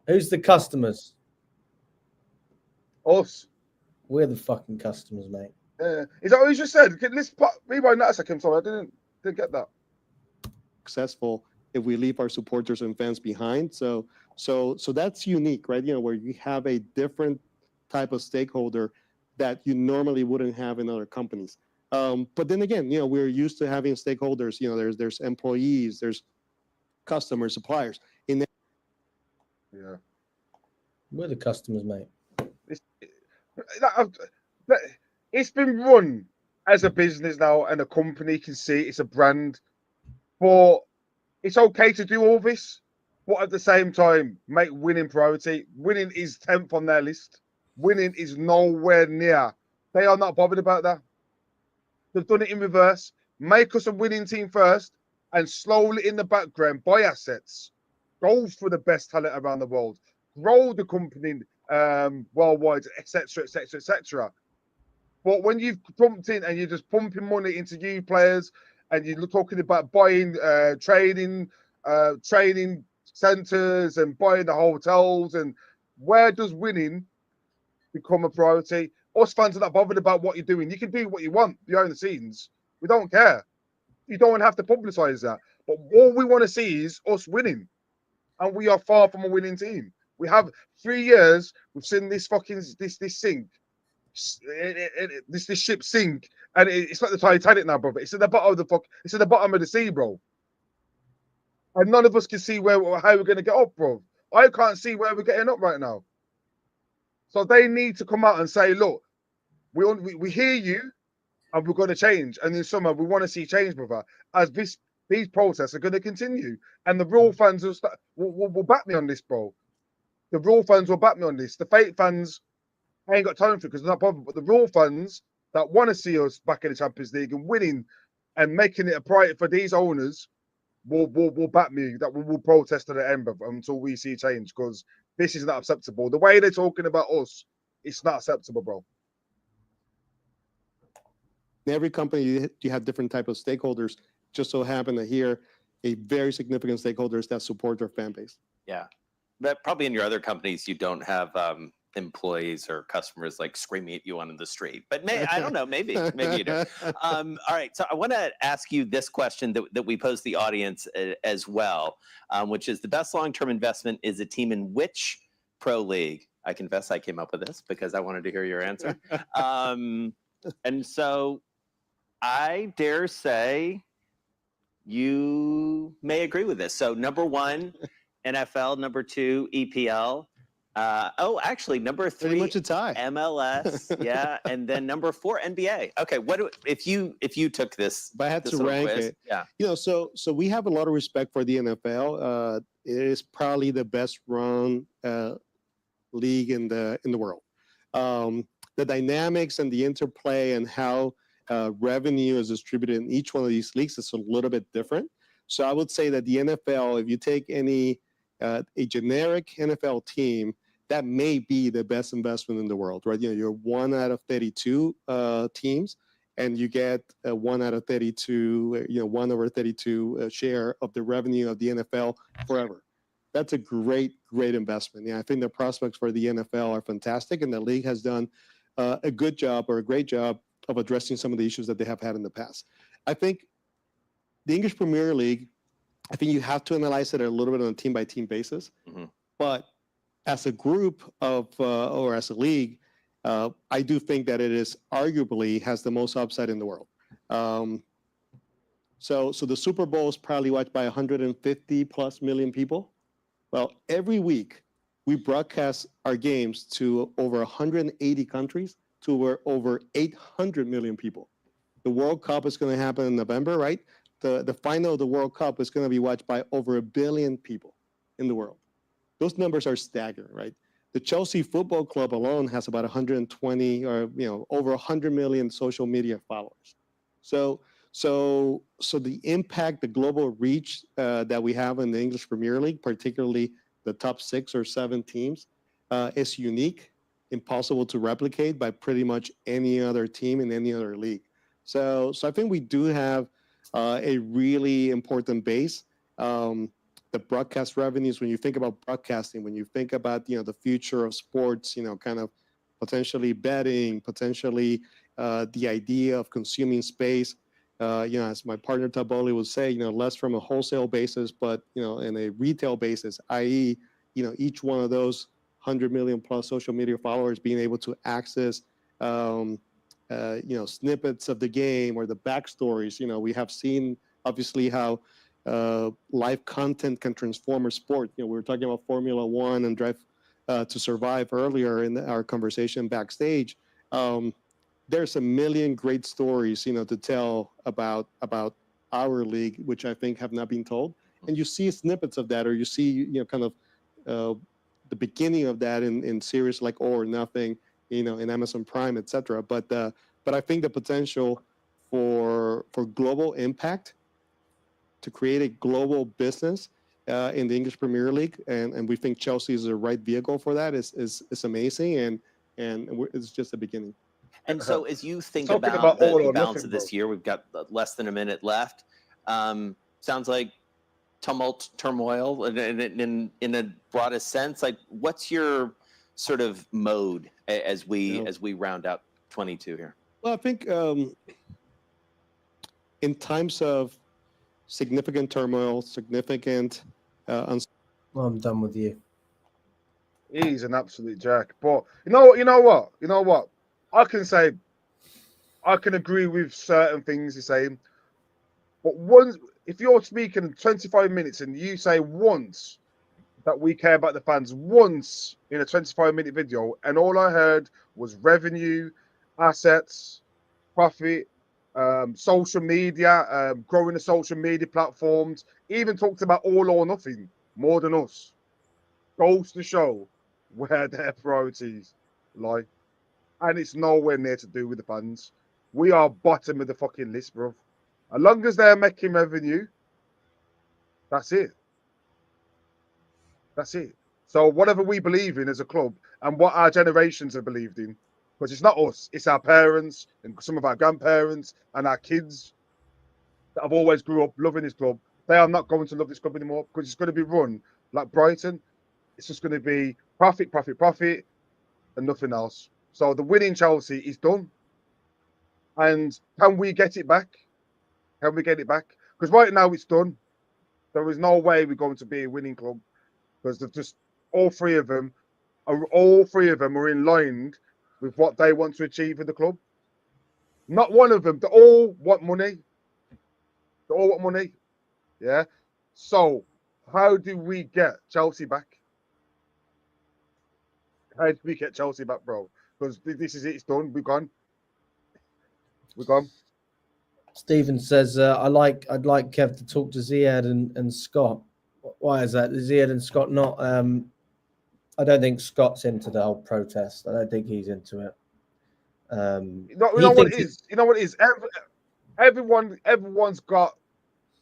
Who's the customers? Us. We're the fucking customers, mate. Is that what you just said? Let's rewind that a second. Sorry, I didn't get that. Successful if we leave our supporters and fans behind. So that's unique, right? You know, where you have a different type of stakeholder that you normally wouldn't have in other companies. But then again, you know, we're used to having stakeholders. You know, there's employees, there's customers, suppliers. In that, Yeah, we're the customers, mate. It's been run as a business now, and a company can see it's a brand. But it's okay to do all this, but at the same time, make winning priority. Winning is 10th on their list. Winning is nowhere near. They are not bothered about that. They've done it in reverse. Make us a winning team first, and slowly in the background, buy assets. Go for the best talent around the world. Grow the company worldwide, etc., etc., etc. But when you've pumped in and you're just pumping money into new players, and you're talking about buying training centers and buying the hotels, and where does winning become a priority? Us fans are not bothered about what you're doing. You can do what you want behind the scenes. We don't care. You don't have to publicize that. But all we want to see is us winning, and we are far from a winning team. We have 3 years. We've seen this fucking this sink. This ship sink, and it's like the Titanic now, brother. It's at the bottom of the It's at the bottom of the sea, bro. And none of us can see how we're going to get up, bro. I can't see where we're getting up right now. So they need to come out and say, look, we hear you, and we're going to change. And in summer, we want to see change, brother. As these protests are going to continue, and the real fans will back me on this, bro. The real fans will back me on this. The fake fans, I ain't got time for it because they're not bothered. But the real fans that want to see us back in the Champions League and winning and making it a priority for these owners will back me. That will protest to the end, brother, until we see change, because this is not acceptable. The way they're talking about us, it's not acceptable, bro. in every company, you have different type of stakeholders. Just so happen that here, a very significant stakeholders that support their fan base. Yeah, but probably in your other companies, you don't have employees or customers like screaming at you on the street. But I don't know, maybe you do. All right, so I want to ask you this question that we posed the audience as well, which is the best long-term investment is a team in which pro league? I confess I came up with this because I wanted to hear your answer. And so I dare say you may agree with this. So number 1, NFL, number 2, EPL. Actually, number 3, pretty much a tie. MLS, yeah, and then number 4, NBA. Okay, if you took this? But I had to rank it. Yeah, you know, so we have a lot of respect for the NFL. It is probably the best run league in the world. The dynamics and the interplay and how revenue is distributed in each one of these leagues is a little bit different. So I would say that the NFL, if you take any a generic NFL team, that may be the best investment in the world, right? You know, you're 1 out of 32 teams, and you get 1 out of 32, 1 over 32 share of the revenue of the NFL forever. That's a great investment. Yeah, I think the prospects for the NFL are fantastic, and the league has done a good job or a great job of addressing some of the issues that they have had in the past. I think the English Premier League, I think you have to analyze it a little bit on a team-by-team basis. Mm-hmm. But as a group of or as a league, I do think that it is arguably has the most upside in the world. So the Super Bowl is probably watched by 150 plus million people. Well, every week we broadcast our games to over 180 countries to over 800 million people. The World Cup is going to happen in November, right? The final of the World Cup is going to be watched by over 1 billion people in the world. Those numbers are staggering, right? The Chelsea Football Club alone has about 120 or over 100 million social media followers. So the impact, the global reach that we have in the English Premier League, particularly the top 6 or 7 teams, is unique, impossible to replicate by pretty much any other team in any other league. So I think we do have a really important base. The broadcast revenues, when you think about broadcasting, when you think about the future of sports, kind of potentially betting, potentially the idea of consuming space, as my partner Todd Boehly would say, less from a wholesale basis, but in a retail basis, i.e., each one of those 100 million plus social media followers being able to access snippets of the game or the backstories. We have seen obviously how live content can transform a sport. We were talking about Formula One and Drive to Survive earlier in our conversation backstage. There's a million great stories, to tell about our league, which I think have not been told. And you see snippets of that, or you see, kind of the beginning of that in series like All or Nothing, in Amazon Prime, etc. But I think the potential for global impact, to create a global business in the English Premier League, and we think Chelsea is the right vehicle for that, is amazing, and it's just the beginning. And so as you think Talking about all the or balance nothing, of this bro. year, we've got less than a minute left. Sounds like tumult, turmoil, in a broadest sense. Like, what's your sort of mode as we round out 22 here? Well, I think in times of significant turmoil, significant I'm done with you. He's an absolute jack. But you know what? I can agree with certain things you're saying. But if you're speaking 25 minutes and you say once that we care about the fans, once in a 25-minute video, and all I heard was revenue, assets, profit, social media, growing the social media platforms, even talked about all or nothing more than us, goes to show where their priorities lie. And it's nowhere near to do with the fans. We are bottom of the fucking list, bro. As long as they're making revenue, that's it. That's it. So whatever we believe in as a club and what our generations have believed in, because it's not us, it's our parents and some of our grandparents and our kids that have always grew up loving this club. They are not going to love this club anymore because it's going to be run like Brighton. It's just going to be profit, profit, profit, and nothing else. So the winning Chelsea is done. And can we get it back? Can we get it back? Because right now it's done. There is no way we're going to be a winning club because they've just all three of them are in line with what they want to achieve with the club. Not one of them. They all want money. They all want money. Yeah. So how do we get Chelsea back? How do we get Chelsea back, bro? Because this is it. It's done. We're gone. We're gone. Stephen says, I'd like Kev to talk to Ziad and Scott. Why is that? Ziad and Scott not? I don't think Scott's into the whole protest. I don't think he's into it. You know what it is? You know what it is? Everyone's got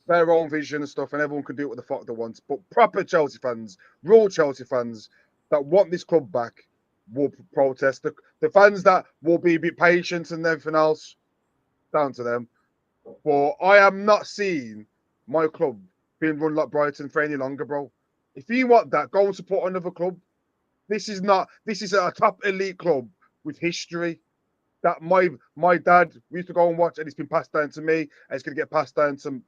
their own vision and stuff, and everyone can do what the fuck they want. But proper Chelsea fans, real Chelsea fans that want this club back will protest. The fans that will be a bit patient and everything else, down to them. But I am not seeing my club being run like Brighton for any longer, bro. If you want that, go and support another club. This is a top elite club with history that my dad used to go and watch, and it's been passed down to me, and it's going to get passed down to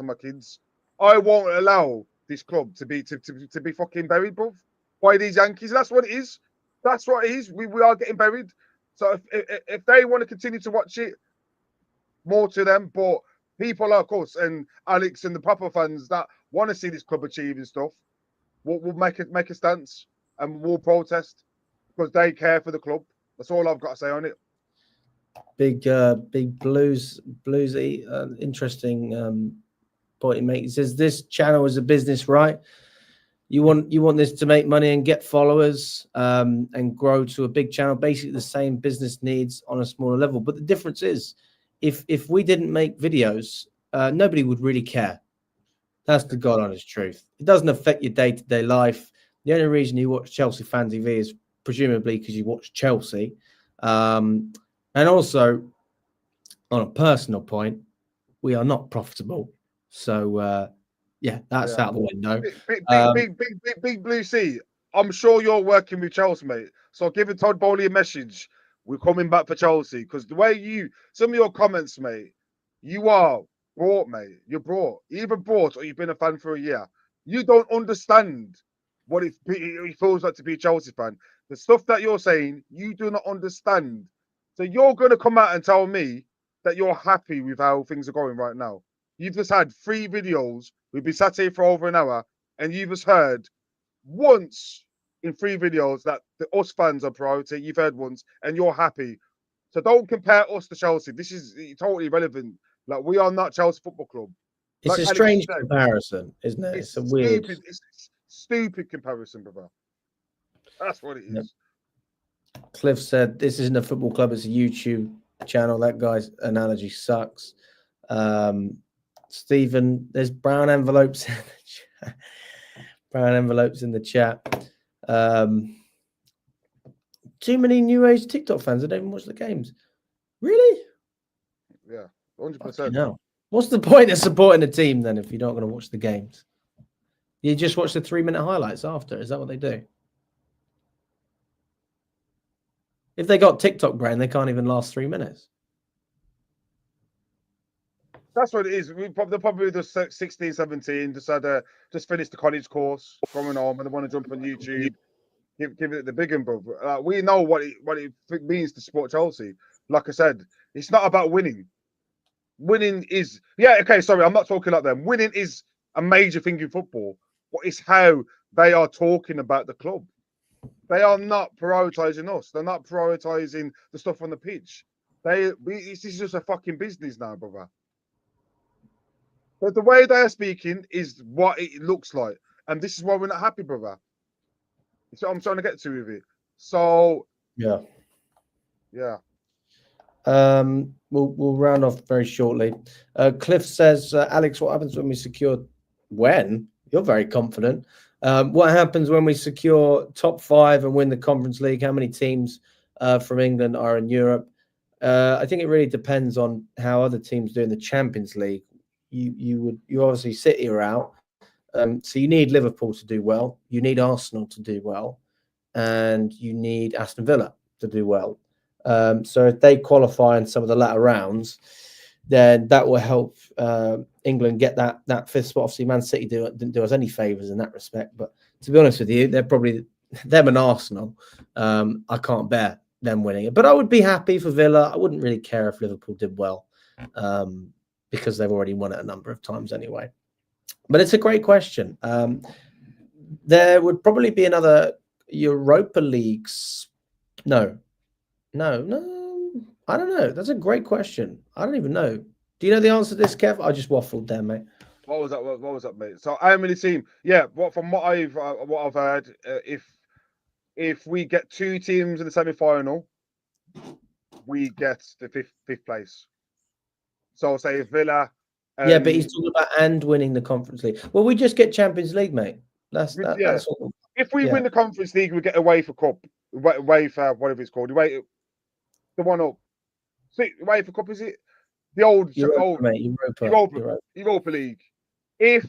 my kids. I won't allow this club to be fucking buried, bro. by these Yankees. That's what it is. That's what it is. We are getting buried. So if they want to continue to watch it, more to them. But people, of course, and Alex and the proper fans that want to see this club achieving stuff, will make a stance and we'll protest because they care for the club. That's all I've got to say on it. Big bluesy, interesting point he makes. He says this channel is a business, right? You want this to make money and get followers and grow to a big channel. Basically, the same business needs on a smaller level. But the difference is, if we didn't make videos, nobody would really care. That's the God honest truth. It doesn't affect your day-to-day life. The only reason you watch Chelsea Fan TV is presumably because you watch Chelsea. And also, on a personal point, we are not profitable. So, yeah, that's out the window. Big Blue Sea. I'm sure you're working with Chelsea, mate. So giving Todd Boehly a message. We're coming back for Chelsea because the way some of your comments, mate, you are brought, mate. You're brought. You either brought or you've been a fan for a year. You don't understand what it feels like to be a Chelsea fan. The stuff that you're saying, you do not understand. So you're going to come out and tell me that you're happy with how things are going right now. You've just had 3 videos. We've been sat here for over an hour, and you've just heard once in 3 videos that us fans are priority. You've heard once, and you're happy. So don't compare us to Chelsea. This is totally irrelevant. Like, we are not Chelsea Football Club. It's like a Alex strange said, comparison, isn't it? It's a weird, stupid. It's stupid comparison, brother. That's what it is. Yep. Cliff said this isn't a football club; it's a YouTube channel. That guy's analogy sucks. Stephen, there's brown envelopes in the chat. Brown envelopes in the chat. Too many new age TikTok fans that don't even watch the games. Really? Yeah, 100%. No. What's the point of supporting a team then if you're not going to watch the games? You just watch the 3-minute highlights after. Is that what they do? If they got TikTok brain, they can't even last 3 minutes. That's what it is. They're probably just 16, 17, just finished the college course, going home, and they want to jump on YouTube, give it the big one, bro. We know what it means to support Chelsea. Like I said, it's not about winning. Winning is, sorry, I'm not talking like them. Winning is a major thing in football. What is how they are talking about the club. They are not prioritizing us. They're not prioritizing the stuff on the pitch. This is just a fucking business now, brother. But the way they are speaking is what it looks like. And this is why we're not happy, brother. That's what I'm trying to get to with it. So, yeah. We'll round off very shortly. Cliff says, Alex, what happens when we secure when? You're very confident. What happens when we secure top 5 and win the Conference League? How many teams from England are in Europe? I think it really depends on how other teams do in the Champions League. You obviously City are out, so you need Liverpool to do well, you need Arsenal to do well, and you need Aston Villa to do well. So if they qualify in some of the latter rounds, then that will help England get that 5th spot. Obviously, Man City didn't do us any favours in that respect. But to be honest with you, they're probably them and Arsenal. I can't bear them winning it, but I would be happy for Villa. I wouldn't really care if Liverpool did well. Because they've already won it a number of times anyway. But it's a great question. There would probably be another Europa League. No. I don't know. That's a great question. I don't even know. Do you know the answer to this, Kev? I just waffled there, mate. What was that, mate? So I'm in the team. Yeah, from what I've heard, if we get 2 teams in the semi-final, we get the fifth place. So say Villa. Yeah, but he's talking about and winning the Conference League. Well, we just get Champions League, mate. That's all. If we win the Conference League, we get away for Cup, away for whatever it's called. The one up. See, away for Cup, is it the old Europa League? If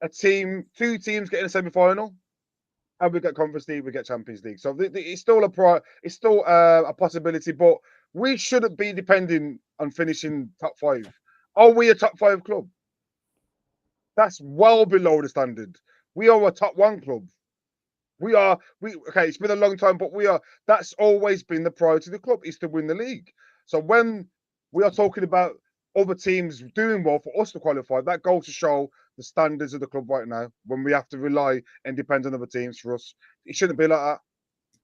2 teams get in a semi-final, and we get Conference League, we get Champions League. So it's still a possibility, but we shouldn't be depending on finishing top 5. Are we a top 5 club? That's well below the standard. We are a top 1 club. Okay, it's been a long time, but that's always been the priority of the club, is to win the league. So when we are talking about other teams doing well for us to qualify, that goes to show the standards of the club right now, when we have to rely and depend on other teams for us. It shouldn't be like that.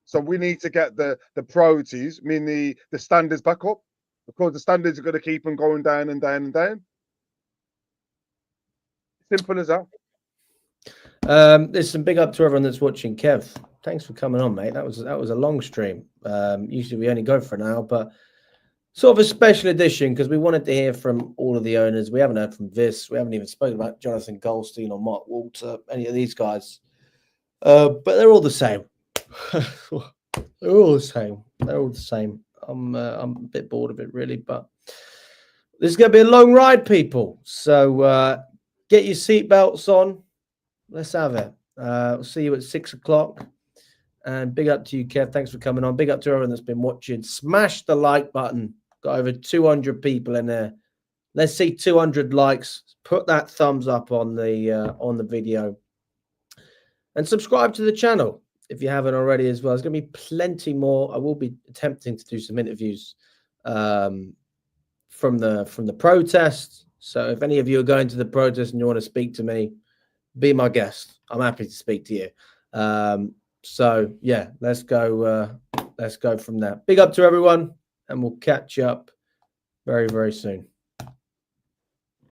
So we need to get the priorities, I mean the standards back up, because the standards are going to keep on going down and down and down. Simple as that. Listen, big up to everyone that's watching. Kev, thanks for coming on, mate. That was a long stream. Usually we only go for an hour, but sort of a special edition because we wanted to hear from all of the owners. We haven't heard from Vis. We haven't even spoken about Jonathan Goldstein or Mark Walter, any of these guys. But they're all the same. They're all the same. They're all the same. I'm a bit bored of it, really, but this is going to be a long ride, people. So get your seatbelts on. Let's have it. We'll see you at 6 o'clock. And big up to you, Kev. Thanks for coming on. Big up to everyone that's been watching. Smash the like button. Got over 200 people in there. Let's see 200 likes. Put that thumbs up on the video. And subscribe to the channel if you haven't already as well. There's going to be plenty more. I will be attempting to do some interviews from the protest. So if any of you are going to the protest and you want to speak to me, be my guest. I'm happy to speak to you. So yeah, let's go from there. Big up to everyone, and we'll catch up very, very soon.